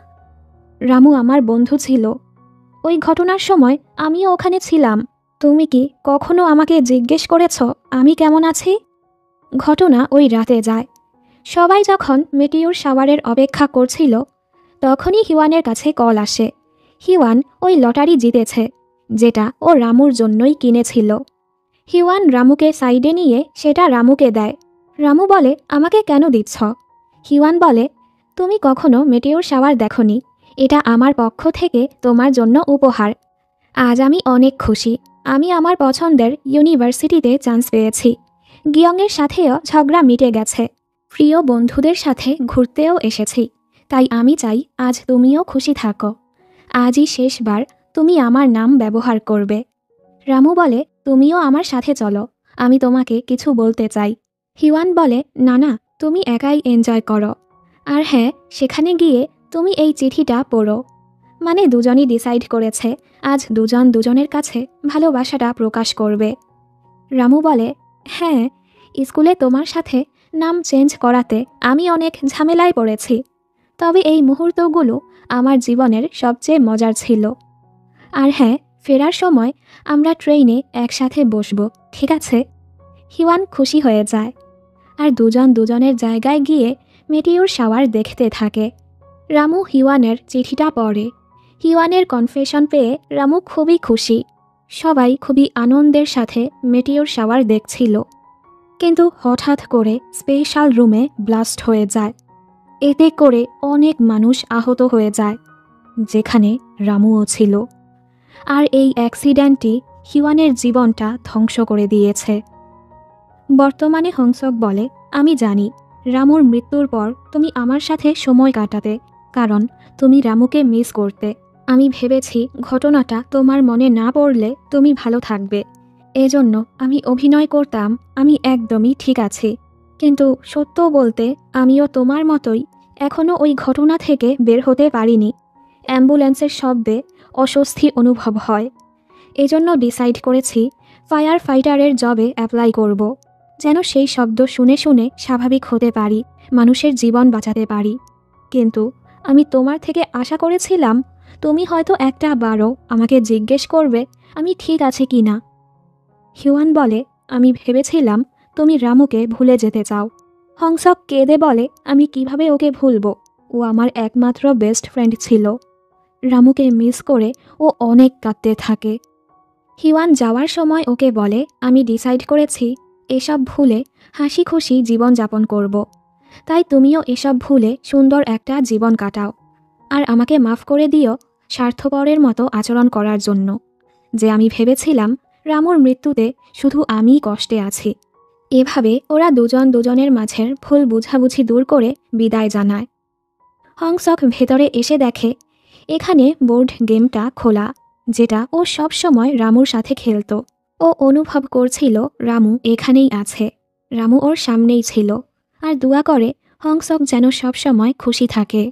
রামু আমার বন্ধু ছিল। ওই ঘটনার সময় আমিও ওখানে ছিলাম। তুমি কি কখনো আমাকে জিজ্ঞেস করেছ আমি কেমন আছি? ঘটনা ওই রাতে যায়। সবাই যখন মেটিওর শাওয়ারের অপেক্ষা করছিল তখনই হিওয়ানের কাছে কল আসে। হিওয়ান ওই লটারি জিতেছে, যেটা ও রামুর জন্যই কিনেছিল। হিওয়ান রামুকে সাইডে নিয়ে সেটা রামুকে দেয়। রামু বলে, আমাকে কেন দিচ্ছ? হিওয়ান বলে, তুমি কখনো মেটিওর শাওয়ার দেখনি, এটা আমার পক্ষ থেকে তোমার জন্য উপহার। আজ আমি অনেক খুশি, আমি আমার পছন্দের ইউনিভার্সিটিতে চান্স পেয়েছি। গিয়ংয়ের সাথেও ঝগড়া মিটে গেছে। প্রিয় বন্ধুদের সাথে ঘুরতেও এসেছি। তাই আমি চাই আজ তুমিও খুশি থাকো। আজই শেষবার তুমি আমার নাম ব্যবহার করবে। রামু বলে, তুমিও আমার সাথে চলো, আমি তোমাকে কিছু বলতে চাই। হিওয়ান বলে, না না, তুমি একাই এনজয় করো। আর হ্যাঁ, সেখানে গিয়ে তুমি এই চিঠিটা পড়ো। মানে দুজনই ডিসাইড করেছে আজ দুজন দুজনের কাছে ভালোবাসাটা প্রকাশ করবে। রামু বলে, হ্যাঁ, স্কুলে তোমার সাথে নাম চেঞ্জ করাতে আমি অনেক ঝামেলায় পড়েছি, তবে এই মুহূর্তগুলো আমার জীবনের সবচেয়ে মজার ছিল। আর হ্যাঁ, ফেরার সময় আমরা ট্রেনে একসাথে বসব, ঠিক আছে? হিওয়ান খুশি হয়ে যায় আর দুজন দুজনের জায়গায় গিয়ে মেটিওর শাওয়ার দেখতে থাকে। রামু হিওয়ানের চিঠিটা পড়ে। হিওয়ানের কনফেশন পেয়ে রামু খুবই খুশি। সবাই খুবই আনন্দের সাথে মেটিওর শাওয়ার দেখছিল। কিন্তু হঠাৎ করে স্পেশাল রুমে ব্লাস্ট হয়ে যায়। এতে করে অনেক মানুষ আহত হয়ে যায়, যেখানে রামুও ছিল। আর এই অ্যাক্সিডেন্টটি হিওয়ানের জীবনটা ধ্বংস করে দিয়েছে। বর্তমানে হংসক বলে, আমি জানি রামুর মৃত্যুর পর তুমি আমার সাথে সময় কাটাতে, কারণ তুমি রামুকে মিস করতে। আমি ভেবেছি ঘটনাটা তোমার মনে না পড়লে তুমি ভালো থাকবে, এজন্য আমি অভিনয় করতাম আমি একদমই ঠিক আছি। কিন্তু সত্য বলতে আমিও তোমার মতোই এখনও ওই ঘটনা থেকে বের হতে পারিনি। অ্যাম্বুলেন্সের শব্দে অস্বস্তি অনুভব হয়, এজন্য ডিসাইড করেছি ফায়ার ফাইটারের জবে অ্যাপ্লাই করব, যেন সেই শব্দ শুনে শুনে স্বাভাবিক হতে পারি, মানুষের জীবন বাঁচাতে পারি। কিন্তু আমি তোমার থেকে আশা করেছিলাম তুমি হয়তো একটা বারও আমাকে জিজ্ঞেস করবে আমি ঠিক আছি কি না। হিওয়ান বলে, আমি ভেবেছিলাম তুমি রামুকে ভুলে যেতে চাও। হংসক কেঁদে বলে, আমি কিভাবে ওকে ভুলব, ও আমার একমাত্র বেস্ট ফ্রেন্ড ছিল। রামুকে মিস করে ও অনেক কাঁদতে থাকে। হিওয়ান যাওয়ার সময় ওকে বলে, আমি ডিসাইড করেছি এসব ভুলে হাসি খুশি জীবনযাপন করব। তাই তুমিও এসব ভুলে সুন্দর একটা জীবন কাটাও। আর আমাকে মাফ করে দিও স্বার্থপরের মতো আচরণ করার জন্য, যে আমি ভেবেছিলাম রামুর মৃত্যুতে শুধু আমিই কষ্টে আছি। এভাবে ওরা দুজন দুজনের মাঝের ভুল বুঝাবুঝি দূর করে বিদায় জানায়। হংসক ভেতরে এসে দেখে এখানে বোর্ড গেমটা খোলা, যেটা ও সব সময় রামুর সাথে খেলত। ও অনুভব করছিল রামু এখানেই আছে, রামু ওর সামনেই ছিল, আর দোয়া করে হংসক যেন সব সময় খুশি থাকে।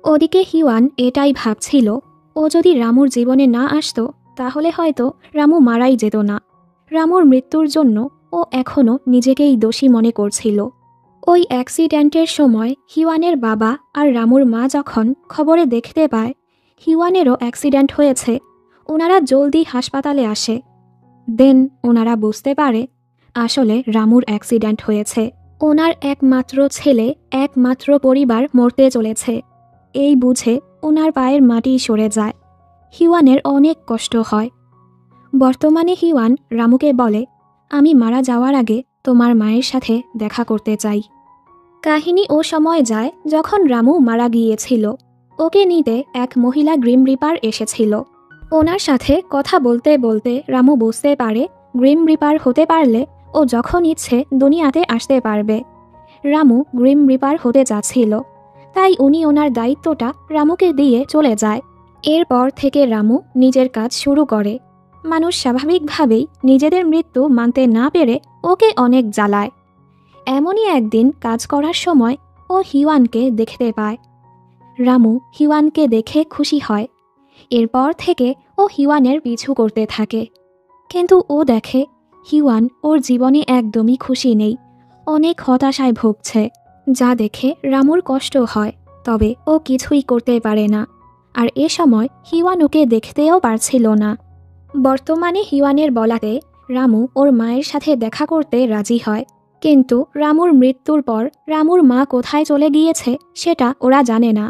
ওদিকে হিওয়ান এটাই ভাবছিল, ও যদি রামুর জীবনে না আসতো তাহলে হয়তো রামু মারাই যেত না। রামুর মৃত্যুর জন্য ও এখনও নিজেকেই দোষী মনে করছিল। ওই অ্যাক্সিডেন্টের সময় হিওয়ানের বাবা আর রামুর মা যখন খবরে দেখতে পায় হিওয়ানেরও অ্যাক্সিডেন্ট হয়েছে, ওনারা জলদি হাসপাতালে আসে। দেন ওনারা বুঝতে পারে আসলে রামুর অ্যাক্সিডেন্ট হয়েছে। ওনার একমাত্র ছেলে, একমাত্র পরিবার মরতে চলেছে। এই বুঝে ওনার পায়ের মাটি সরে যায়। হিওয়ানের অনেক কষ্ট হয়। বর্তমানে হিওয়ান রামুকে বলে, আমি মারা যাওয়ার আগে তোমার মায়ের সাথে দেখা করতে চাই। কাহিনী ও সময় যায় যখন রামু মারা গিয়েছিল। ওকে নিতে এক মহিলা গ্রিম রিপার এসেছিল। ওনার সাথে কথা বলতে বলতে রামু বুঝতে পারে গ্রিম রিপার হতে পারলে ও যখন ইচ্ছে দুনিয়াতে আসতে পারবে। রামু গ্রিম রিপার হতে যাচ্ছিল, তাই উনি ওনার দায়িত্বটা রামুকে দিয়ে চলে যায়। এরপর থেকে রামু নিজের কাজ শুরু করে। মানুষ স্বাভাবিকভাবেই নিজেদের মৃত্যু মানতে না পেরে ওকে অনেক জ্বালায়। এমনই একদিন কাজ করার সময় ও হিওয়ানকে দেখতে পায়। রামু হিওয়ানকে দেখে খুশি হয়। এরপর থেকে ও হিওয়ানের পিছু করতে থাকে, কিন্তু ও দেখে হিওয়ান ওর জীবনে একদমই খুশি নেই, অনেক হতাশায় ভুগছে। যা দেখে রামুর কষ্ট হয়, তবে ও কিছুই করতে পারে না। আর এ সময় হিওয়ান ওকে দেখতেও পারছিল না। বর্তমানে হিওয়ানের বলাতে রামু ওর মায়ের সাথে দেখা করতে রাজি হয়, কিন্তু রামুর মৃত্যুর পর রামুর মা কোথায় চলে গিয়েছে সেটা ওরা জানে না।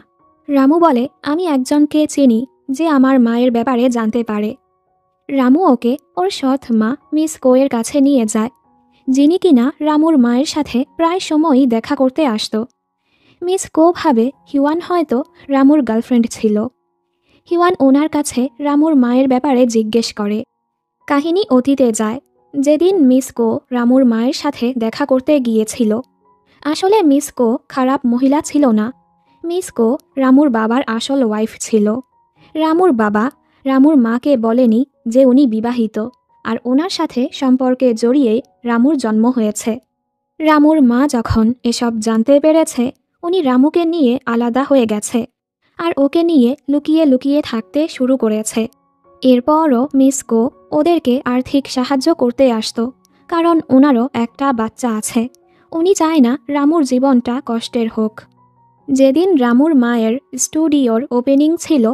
রামু বলে, আমি একজনকে চিনি যে আমার মায়ের ব্যাপারে জানতে পারে। রামু ওকে ওর সৎ মা মিস কোয়ের কাছে নিয়ে যায়, যিনি কিনা রামুর মায়ের সাথে প্রায় সময়ই দেখা করতে আসতো। মিস কো ভাবে হিওয়ান হয়তো রামুর গার্লফ্রেন্ড ছিল। হিওয়ান ওনার কাছে রামুর মায়ের ব্যাপারে জিজ্ঞেস করে। কাহিনী অতীতে যায়, যেদিন মিস কো রামুর মায়ের সাথে দেখা করতে গিয়েছিল। আসলে মিস কো খারাপ মহিলা ছিল না। মিস কো রামুর বাবার আসল ওয়াইফ ছিল। রামুর বাবা রামুর মাকে বলেনি যে উনি বিবাহিত, আর ওনার সাথে সম্পর্কে জড়িয়ে রামুর জন্ম হয়েছে। রামুর মা যখন এসব জানতে পেরেছে, উনি রামুকে নিয়ে আলাদা হয়ে গেছে, আর ওকে নিয়ে লুকিয়ে লুকিয়ে থাকতে শুরু করেছে। এরপরও মিস কো ওদেরকে আর্থিক সাহায্য করতে আসতো, কারণ ওনারও একটা বাচ্চা আছে। উনি চায় না রামুর জীবনটা কষ্টের হোক। যেদিন রামুর মায়ের স্টুডিওর ওপেনিং ছিল,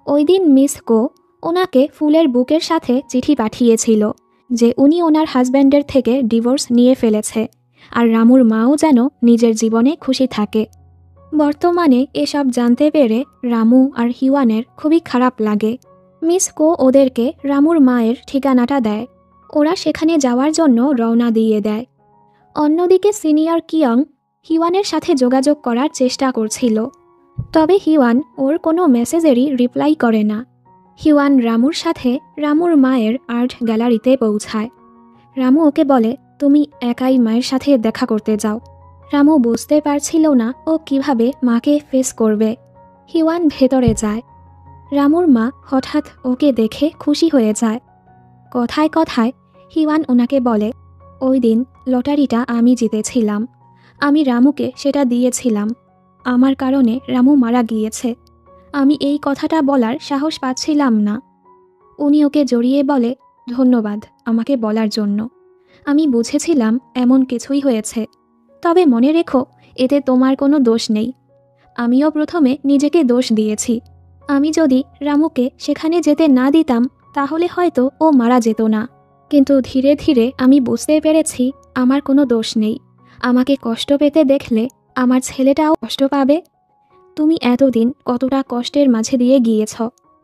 ওই দিন মিস কো ওনাকে ফুলের বুকের সাথে চিঠি পাঠিয়েছিল যে উনি ওনার হাজব্যান্ডের থেকে ডিভোর্স নিয়ে ফেলেছে, আর রামুর মাও যেন নিজের জীবনে খুশি থাকে। বর্তমানে এসব জানতে পেরে রামু আর হিওয়ানের খুবই খারাপ লাগে। মিস কো ওদেরকে রামুর মায়ের ঠিকানাটা দেয়। ওরা সেখানে যাওয়ার জন্য রওনা দিয়ে দেয়। অন্যদিকে সিনিয়র কিয়ং হিওয়ানের সাথে যোগাযোগ করার চেষ্টা করছিল, তবে হিওয়ান ওর কোনো মেসেজেরই রিপ্লাই করে না। হিওয়ান রামুর সাথে রামুর মায়ের আর্ট গ্যালারিতে পৌঁছায়। রামু ওকে বলে, তুমি একাই মায়ের সাথে দেখা করতে যাও। রামু বুঝতে পারছিল না ও কিভাবে মাকে ফেস করবে। হিওয়ান ভেতরে যায়। রামুর মা হঠাৎ ওকে দেখে খুশি হয়ে যায়। কথায় কথায় হিওয়ান ওনাকে বলে, ওই দিন লটারিটা আমি জিতেছিলাম, আমি রামুকে সেটা দিয়েছিলাম। আমার কারণে রামু মারা গিয়েছে। আমি এই কথাটা বলার সাহস পাচ্ছিলাম না। উনি ওকে জড়িয়ে বলে, ধন্যবাদ আমাকে বলার জন্য। আমি বুঝেছিলাম এমন কিছুই হয়েছে, তবে মনে রেখো এতে তোমার কোনো দোষ নেই। আমিও প্রথমে নিজেকে দোষ দিয়েছি। আমি যদি রামুকে সেখানে যেতে না দিতাম তাহলে হয়তো ও মারা যেত না। কিন্তু ধীরে ধীরে আমি বুঝতে পেরেছি আমার কোনো দোষ নেই। আমাকে কষ্ট পেতে দেখলে আমার ছেলেটাও কষ্ট পাবে। তুমি এতদিন কতটা কষ্টের মাঝে দিয়ে গিয়েছ,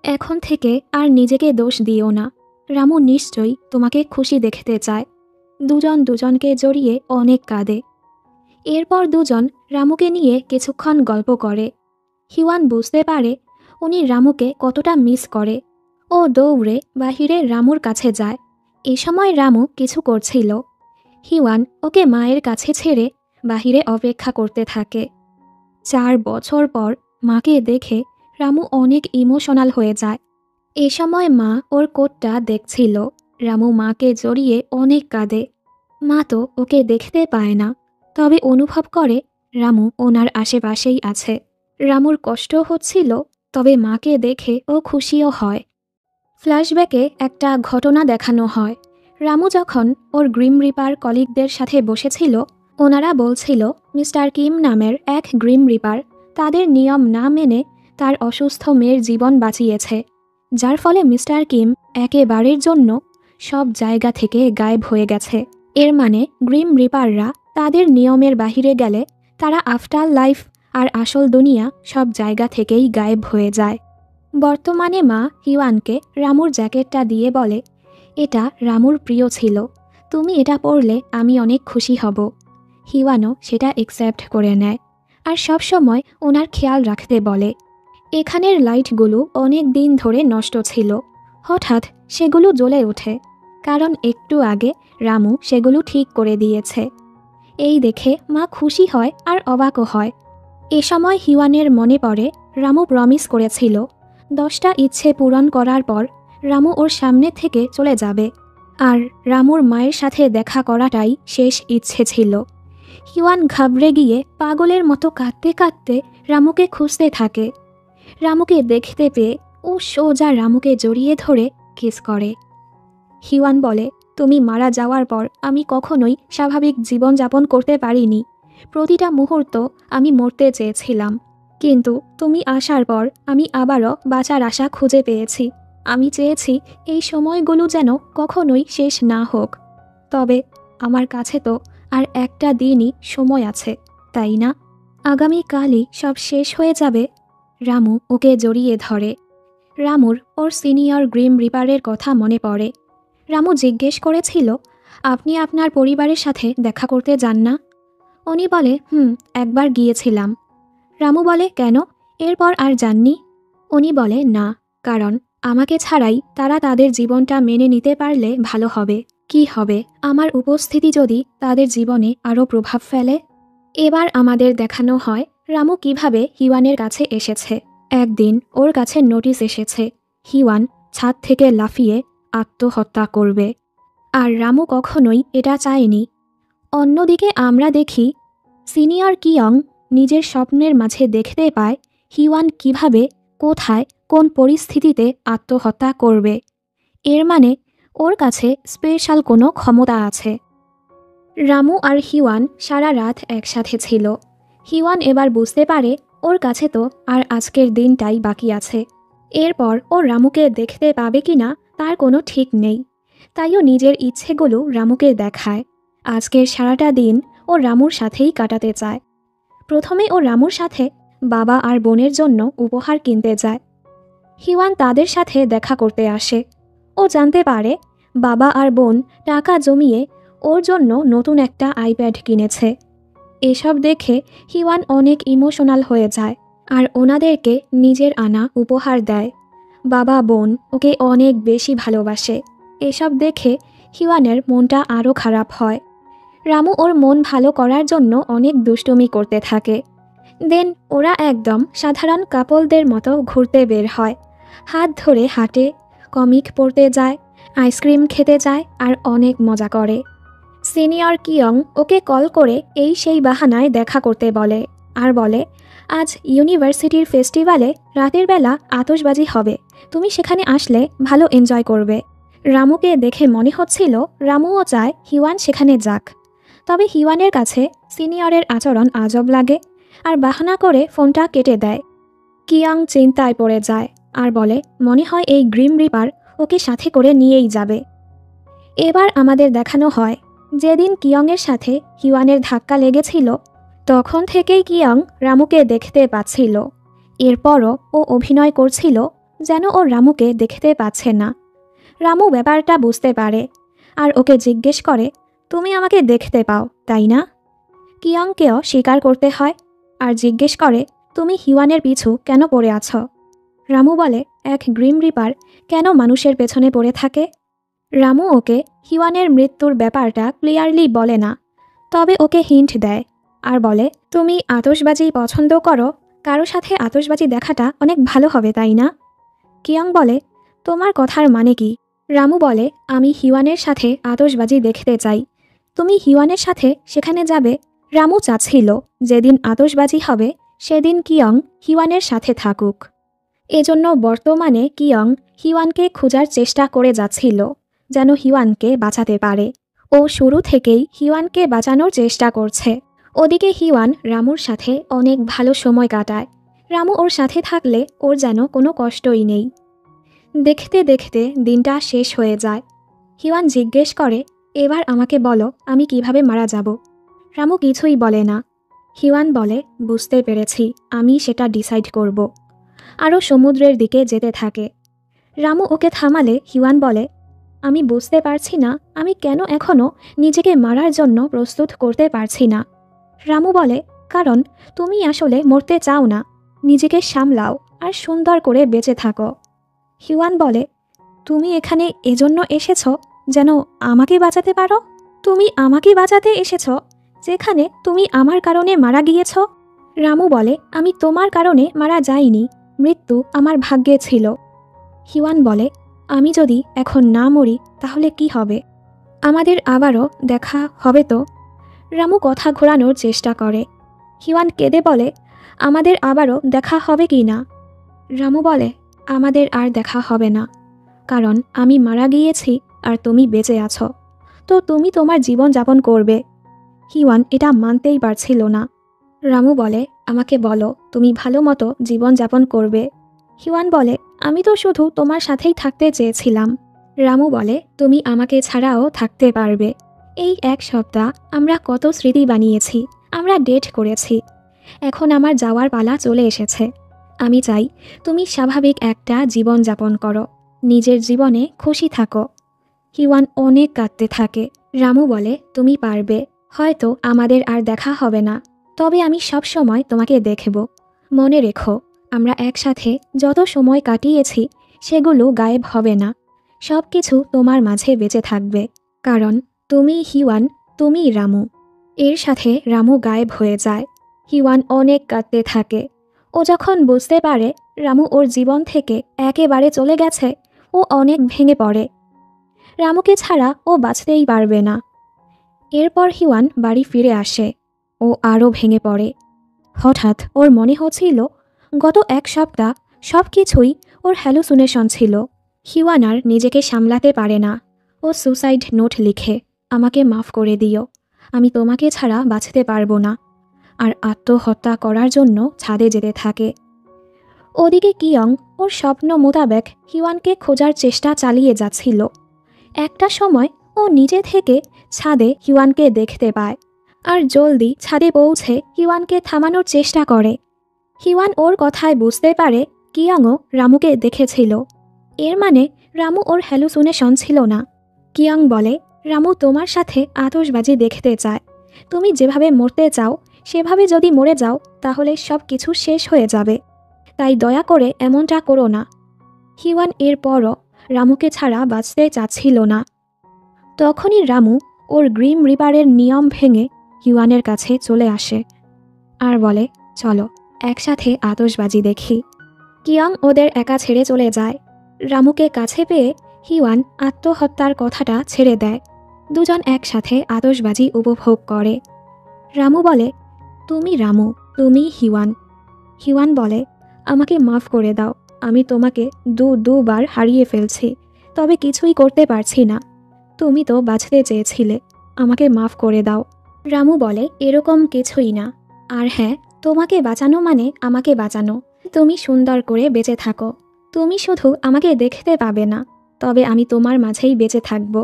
এখন থেকে আর নিজেকে দোষ দিও না। রামু নিশ্চয়ই তোমাকে খুশি দেখতে চায়। দুজন দুজনকে জড়িয়ে অনেক কাঁদে। এরপর দুজন রামুকে নিয়ে কিছুক্ষণ গল্প করে। হিওয়ান বুঝতে পারে উনি রামুকে কতটা মিস করে। ও দৌড়ে বাহিরে রামুর কাছে যায়। এ সময় রামু কিছু করছিল। হিওয়ান ওকে মায়ের কাছে ছেড়ে বাহিরে অপেক্ষা করতে থাকে। 4 বছর পর মাকে দেখে রামু অনেক ইমোশনাল হয়ে যায়। এ সময় মা ওর কোটটা দেখছিল। রামু মাকে জড়িয়ে অনেক কাঁদে। মা তো ওকে দেখতে পায় না, তবে অনুভব করে রামু ওনার আশেপাশেই আছে। রামুর কষ্ট হচ্ছিল, তবে মাকে দেখে ও খুশিও হয়। ফ্ল্যাশব্যাকে একটা ঘটনা দেখানো হয়। রামু যখন ওর গ্রিম রিপার কলিগদের সাথে বসেছিল, ওনারা বলছিল মিস্টার কিম নামের এক গ্রিম রিপার তাদের নিয়ম না মেনে তার অসুস্থ মেয়ের জীবন বাঁচিয়েছে, যার ফলে মিস্টার কিম একেবারের জন্য সব জায়গা থেকে গায়েব হয়ে গেছে। এর মানে গ্রিম রিপাররা তাদের নিয়মের বাহিরে গেলে তারা আফটার লাইফ আর আসল দুনিয়া সব জায়গা থেকেই গায়েব হয়ে যায়। বর্তমানে মা হিওয়ানকে রামুর জ্যাকেটটা দিয়ে বলে, এটা রামুর প্রিয় ছিল, তুমি এটা পরলে আমি অনেক খুশি হব। হিওয়ানও সেটা অ্যাকসেপ্ট করে নেয় আর সবসময় ওনার খেয়াল রাখতে বলে। এখানের লাইটগুলো অনেক দিন ধরে নষ্ট ছিল। হঠাৎ সেগুলো জ্বলে ওঠে, কারণ একটু আগে রামু সেগুলো ঠিক করে দিয়েছে। এই দেখে মা খুশি হয় আর অবাকও হয়। এ সময় হিওয়ানের মনে পড়ে রামু প্রমিস করেছিল 10টা ইচ্ছে পূরণ করার পর রামু ওর সামনে থেকে চলে যাবে, আর রামুর মায়ের সাথে দেখা করাটাই শেষ ইচ্ছে ছিল। হিওয়ান ঘাবড়ে গিয়ে পাগলের মতো কাঁদতে কাঁদতে রামুকে খুঁজতে থাকে। রামুকে দেখতে পেয়ে ও সোজা রামুকে জড়িয়ে ধরে কিস করে। হিওয়ান বলে, তুমি মারা যাওয়ার পর আমি কখনোই স্বাভাবিক জীবনযাপন করতে পারিনি। প্রতিটা মুহূর্ত আমি মরতে চেয়েছিলাম, কিন্তু তুমি আসার পর আমি আবারও বাঁচার আশা খুঁজে পেয়েছি। আমি চেয়েছি এই সময়গুলো যেন কখনোই শেষ না হোক। তবে আমার কাছে তো আর একটা দিনই সময় আছে, তাই না? আগামীকালই সব শেষ হয়ে যাবে। রামু ওকে জড়িয়ে ধরে। রামুর ওর সিনিয়র গ্রিম রিপারের কথা মনে পড়ে। রামু জিজ্ঞেস করেছিল, আপনি আপনার পরিবারের সাথে দেখা করতে যান না? উনি বলে, একবার গিয়েছিলাম। রামু বলে, কেন? এরপর আর যাননি? উনি বলে, না, কারণ আমাকে ছাড়াই তারা তাদের জীবনটা মেনে নিতে পারলে ভালো হবে। কি হবে আমার উপস্থিতি যদি তাদের জীবনে আরও প্রভাব ফেলে? এবার আমাদের দেখানো হয় রামু কিভাবে হিওয়ানের কাছে এসেছে। একদিন ওর কাছে নোটিশ এসেছে হিওয়ান ছাদ থেকে লাফিয়ে আত্মহত্যা করবে, আর রামু কখনোই এটা চায়নি। অন্যদিকে আমরা দেখি সিনিয়র কিয়ং নিজের স্বপ্নের মাঝে দেখতে পায় হিওয়ান কিভাবে, কোথায়, কোন পরিস্থিতিতে আত্মহত্যা করবে। এর মানে ওর কাছে স্পেশাল কোনো ক্ষমতা আছে। রামু আর হিওয়ান সারা রাত একসাথে ছিল। হিওয়ান এবার বুঝতে পারে ওর কাছে তো আর আজকের দিনটাই বাকি আছে। এরপর ও রামুকে দেখতে পাবে কিনা তার কোনো ঠিক নেই, তাইও নিজের ইচ্ছেগুলো রামুকে দেখায়। আজকের সারাটা দিন ও রামুর সাথেই কাটাতে চায়। প্রথমে ও রামুর সাথে বাবা আর বোনের জন্য উপহার কিনতে যায়। হিওয়ান তাদের সাথে দেখা করতে আসে। ও জানতে পারে বাবা আর বোন টাকা জমিয়ে ওর জন্য নতুন একটা আইপ্যাড কিনেছে। এসব দেখে হিওয়ান অনেক ইমোশনাল হয়ে যায় আর ওনাদেরকে নিজের আনা উপহার দেয়। বাবা বোন ওকে অনেক বেশি ভালোবাসে। এসব দেখে হিওয়ানের মনটা আরও খারাপ হয়। রামু ওর মন ভালো করার জন্য অনেক দুষ্টুমি করতে থাকে। দেন ওরা একদম সাধারণ কাপলদের মতো ঘুরতে বের হয়। হাত ধরে হাঁটে, কমিক পড়তে যায়, আইসক্রিম খেতে যায় আর অনেক মজা করে। সিনিয়র কিয়ং ওকে কল করে এই সেই বাহানায় দেখা করতে বলে আর বলে, আজ ইউনিভার্সিটির ফেস্টিভ্যালে রাতের বেলা আতশবাজি হবে, তুমি সেখানে আসলে ভালো এনজয় করবে। রামুকে দেখে মনে হচ্ছিল রামুও চায় হিওয়ান সেখানে যাক, তবে হিওয়ানের কাছে সিনিয়রের আচরণ আজব লাগে। আর বাহানা করে ফোনটা কেটে দেয়। কিয়াং চিন্তায় পড়ে যায় আর বলে মনে হয় এই গ্রিম রিপার ওকে সাথে করে নিয়েই যাবে। এবার আমাদের দেখানো হয় যেদিন কিয়ংয়ের সাথে হিওয়ানের ধাক্কা লেগেছিল তখন থেকেই কিয়ং রামুকে দেখতে পাচ্ছিল। এরপরও ও অভিনয় করছিল যেন ও রামুকে দেখতে পাচ্ছে না। রামু ব্যাপারটা বুঝতে পারে আর ওকে জিজ্ঞেস করে, তুমি আমাকে দেখতে পাও তাই না? কিয়ংকেও স্বীকার করতে হয় আর জিজ্ঞেস করে, তুমি হিওয়ানের পিছু কেন পড়ে আছ? রামু বলে, এক গ্রিম রিপার কেন মানুষের পেছনে পড়ে থাকে? রামু ওকে হিওয়ানের মৃত্যুর ব্যাপারটা ক্লিয়ারলি বলে না, তবে ওকে হিন্ট দেয় আর বলে, তুমি আতশবাজি পছন্দ করো, কারো সাথে আতশবাজি দেখাটা অনেক ভালো হবে তাই না? কিয়ং বলে, তোমার কথার মানে কি? রামু বলে, আমি হিওয়ানের সাথে আতশবাজি দেখতে চাই, তুমি হিওয়ানের সাথে সেখানে যাবে। রামু চাচ্ছিল যেদিন আতশবাজি হবে সেদিন কিয়ং হিওয়ানের সাথে থাকুক। এজন্য বর্তমানে কিয়ং হিওয়ানকে খোঁজার চেষ্টা করে যাচ্ছিল যেন হিওয়ানকে বাঁচাতে পারে। ও শুরু থেকেই হিওয়ানকে বাঁচানোর চেষ্টা করছে। ওদিকে হিওয়ান রামুর সাথে অনেক ভালো সময় কাটায়। রামু ওর সাথে থাকলে ওর যেন কোনো কষ্টই নেই। দেখতে দেখতে দিনটা শেষ হয়ে যায়। হিওয়ান জিজ্ঞেস করে, এবার আমাকে বলো আমি কিভাবে মারা যাব? রামু কিছুই বলে না। হিওয়ান বলে, বুঝতে পেরেছি, আমি সেটা ডিসাইড করব। আরও সমুদ্রের দিকে যেতে থাকে। রামু ওকে থামালে হিওয়ান বলে, আমি বুঝতে পারছি না আমি কেন এখনও নিজেকে মারার জন্য প্রস্তুত করতে পারছি না। রামু বলে, কারণ তুমি আসলে মরতে চাও না, নিজেকে সামলাও আর সুন্দর করে বেঁচে থাকো। হিওয়ান বলে, তুমি এখানে এজন্য এসেছ যেন আমাকে বাঁচাতে পারো? তুমি আমাকে বাঁচাতে এসেছ যেখানে তুমি আমার কারণে মারা গিয়েছ? রামু বলে, আমি তোমার কারণে মারা যাইনি, মৃত্যু আমার ভাগ্যে ছিল। হিওয়ান বলে, আমি যদি এখন না মরি তাহলে কি হবে? আমাদের আবারও দেখা হবে তো? রামু কথা ঘোরানোর চেষ্টা করে। হিওয়ান কেঁদে বলে, আমাদের আবারও দেখা হবে কি না? রামু বলে, আমাদের আর দেখা হবে না, কারণ আমি মারা গিয়েছি আর তুমি বেঁচে আছো, তো তুমি তোমার জীবন যাপন করবে। হিওয়ান এটা মানতেই পারছিল না। রামু বলে, আমাকে বলো তুমি ভালো মতো জীবন যাপন করবে। হিওয়ান বলে, আমি তো শুধু তোমার সাথেই থাকতে চেয়েছিলাম। রামু বলে, তুমি আমাকে ছাড়াও থাকতে পারবে। এই এক সপ্তাহ আমরা কত স্মৃতি বানিয়েছি, আমরা ডেট করেছি। এখন আমার যাওয়ার পালা চলে এসেছে। আমি চাই তুমি স্বাভাবিক একটা জীবন যাপন করো, নিজের জীবনে খুশি থাকো। হিওয়ান অনেক কাঁদতে থাকে। রামু বলে, তুমি পারবে। হয়তো আমাদের আর দেখা হবে না, তবে আমি সব সময় তোমাকে দেখব। মনে রেখো, আমরা একসাথে যত সময় কাটিয়েছি সেগুলো গায়েব হবে না। সব কিছু তোমার মাঝে বেঁচে থাকবে, কারণ তুমি হিওয়ান, তুমি রামু। এর সাথে রামু গায়েব হয়ে যায়। হিওয়ান অনেক কাঁদতে থাকে। ও যখন বুঝতে পারে রামু ওর জীবন থেকে একেবারে চলে গেছে, ও অনেক ভেঙে পড়ে। রামুকে ছাড়া ও বাঁচতেই পারবে না। এরপর হিওয়ান বাড়ি ফিরে আসে। ও আরও ভেঙে পড়ে। হঠাৎ ওর মনে হচ্ছিল গত এক সপ্তাহ সব কিছুই ওর হ্যালুসিনেশন ছিল। হিওয়ান আর নিজেকে সামলাতে পারে না। ও সুসাইড নোট লিখে, আমাকে মাফ করে দিও, আমি তোমাকে ছাড়া বাঁচতে পারবো না, আর আত্মহত্যা করার জন্য ছাদে যেতে থাকে। ওদিকে কিয়ং ওর স্বপ্ন মোতাবেক হিওয়ানকে খোঁজার চেষ্টা চালিয়ে যাচ্ছিল। একটা সময় ও নিজে থেকে ছাদে হিওয়ানকে দেখতে পায় আর জলদি ছাদে পৌঁছে হিওয়ানকে থামানোর চেষ্টা করে। হিওয়ান ওর কথায় বুঝতে পারে কিয়ংও রামুকে দেখেছিল। এর মানে রামু ওর হ্যালুসিনেশন ছিল না। কিয়ং বলে, রামু তোমার সাথে আতশবাজি দেখতে চায়। তুমি যেভাবে মরতে চাও সেভাবে যদি মরে যাও তাহলে সব কিছু শেষ হয়ে যাবে, তাই দয়া করে এমনটা করো না। হিওয়ান এরপরও রামুকে ছাড়া বাঁচতে চাচ্ছিল না। তখনই রামু ওর গ্রিম রিপারের নিয়ম ভেঙে হিওয়ানের কাছে চলে আসে আর বলে, চলো একসাথে আতশবাজি দেখি। কিয়ং ওদের একা ছেড়ে চলে যায়। রামুকে কাছে পেয়ে হিওয়ান আত্মহত্যার কথাটা ছেড়ে দেয়। দুজন একসাথে আতশবাজি উপভোগ করে। রামু বলে, তুমি রামু, তুমি হিওয়ান। হিওয়ান বলে, আমাকে মাফ করে দাও, আমি তোমাকে দুবার হারিয়ে ফেলছি, তবে কিছুই করতে পারছি না। তুমি তো বাঁচতে চেয়েছিলে, আমাকে মাফ করে দাও। রামু বলে, এরকম কিছুই না, আর হ্যাঁ তোমাকে বাঁচানো মানে আমাকে বাঁচানো। তুমি সুন্দর করে বেঁচে থাকো। তুমি শুধু আমাকে দেখতে পাবে না, তবে আমি তোমার মাঝেই বেঁচে থাকব।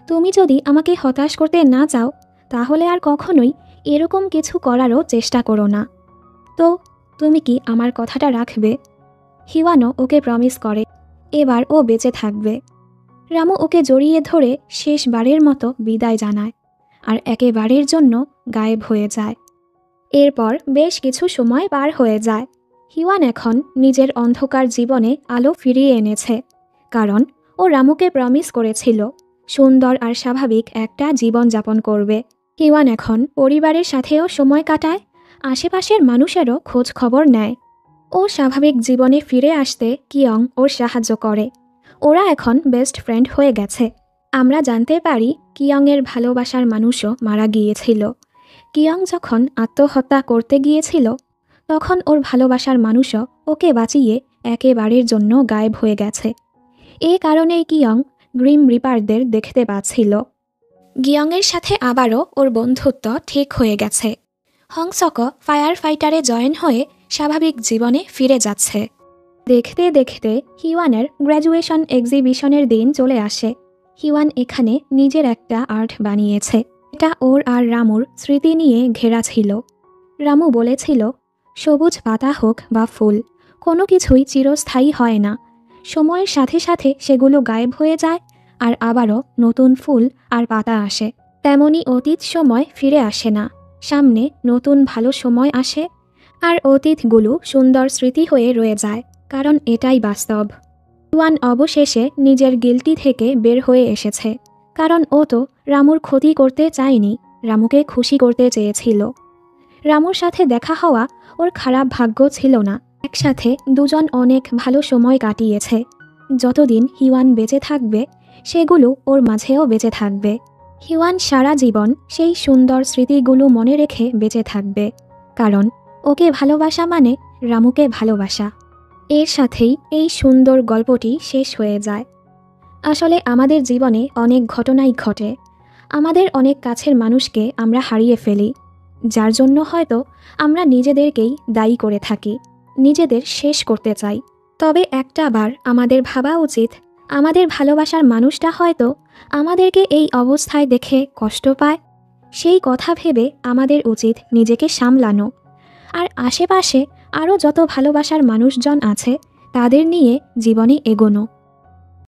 তুমি যদি আমাকে হতাশ করতে না চাও, তাহলে আর কখনোই এরকম কিছু করারও চেষ্টা করো না। তো তুমি কি আমার কথাটা রাখবে? হিওয়ানও ওকে প্রমিস করে এবার ও বেঁচে থাকবে। রামু ওকে জড়িয়ে ধরে শেষবারের মতো বিদায় জানায় আর একেবারের জন্য গায়েব হয়ে যায়। এরপর বেশ কিছু সময় পার হয়ে যায়। হিওয়ান এখন নিজের অন্ধকার জীবনে আলো ফিরিয়ে এনেছে, কারণ ও রামুকে প্রমিস করেছিল সুন্দর আর স্বাভাবিক একটা জীবন যাপন করবে। হিওয়ান এখন পরিবারের সাথেও সময় কাটায়, আশেপাশের মানুষেরও খোঁজ খবর নেয়। ও স্বাভাবিক জীবনে ফিরে আসতে কিয়ং ওর সাহায্য করে। ওরা এখন বেস্ট ফ্রেন্ড হয়ে গেছে। আমরা জানতে পারি কিয়ংয়ের ভালোবাসার মানুষও মারা গিয়েছিল। কিয়ং যখন আত্মহত্যা করতে গিয়েছিল, তখন ওর ভালোবাসার মানুষও ওকে বাঁচিয়ে একেবারের জন্য গায়েব হয়ে গেছে। এ কারণেই কিয়ং গ্রিম রিপারদের দেখতে পাচ্ছিল। গিয়ংয়ের সাথে আবারও ওর বন্ধুত্ব ঠিক হয়ে গেছে। হংসক ফায়ার ফাইটারে জয়েন হয়ে স্বাভাবিক জীবনে ফিরে যাচ্ছে। দেখতে দেখতে হিওয়ানের গ্র্যাজুয়েশন এক্সিবিশনের দিন চলে আসে। হিওয়ান এখানে নিজের একটা আর্ট বানিয়েছে। এটা ওর আর রামুর স্মৃতি নিয়ে ঘেরা ছিল। রামু বলেছিল, সবুজ পাতা হোক বা ফুল, কোনো কিছুই চিরস্থায়ী হয় না। সময়ের সাথে সাথে সেগুলো গায়েব হয়ে যায় আর আবারও নতুন ফুল আর পাতা আসে। তেমনি অতীত সময় ফিরে আসে না, সামনে নতুন ভালো সময় আসে। আর অতীতগুলো সুন্দর স্মৃতি হয়ে রয়ে যায়, কারণ এটাই বাস্তব। হিওয়ান অবশেষে নিজের গিল্টি থেকে বের হয়ে এসেছে, কারণ ও তো রামুর ক্ষতি করতে চায়নি, রামুকে খুশি করতে চেয়েছিল। রামুর সাথে দেখা হওয়া ওর খারাপ ভাগ্য ছিল না। একসাথে দুজন অনেক ভালো সময় কাটিয়েছে। যতদিন হিওয়ান বেঁচে থাকবে, সেগুলো ওর মাঝেও বেঁচে থাকবে। হিওয়ান সারা জীবন সেই সুন্দর স্মৃতিগুলো মনে রেখে বেঁচে থাকবে, কারণ ওকে ভালোবাসা মানে রামুকে ভালোবাসা। এর সাথেই এই সুন্দর গল্পটি শেষ হয়ে যায়। আসলে আমাদের জীবনে অনেক ঘটনাই ঘটে। আমাদের অনেক কাছের মানুষকে আমরা হারিয়ে ফেলি, যার জন্য হয়তো আমরা নিজেদেরকেই দায়ী করে থাকি, নিজেদের শেষ করতে চাই। তবে একটা বার আমাদের ভাবা উচিত, আমাদের ভালোবাসার মানুষটা হয়তো আমাদেরকে এই অবস্থায় দেখে কষ্ট পায়। সেই কথা ভেবে আমাদের উচিত নিজেকে সামলানো, আর আশেপাশে আরও যত ভালোবাসার মানুষজন আছে তাদের নিয়ে জীবনে এগোনো।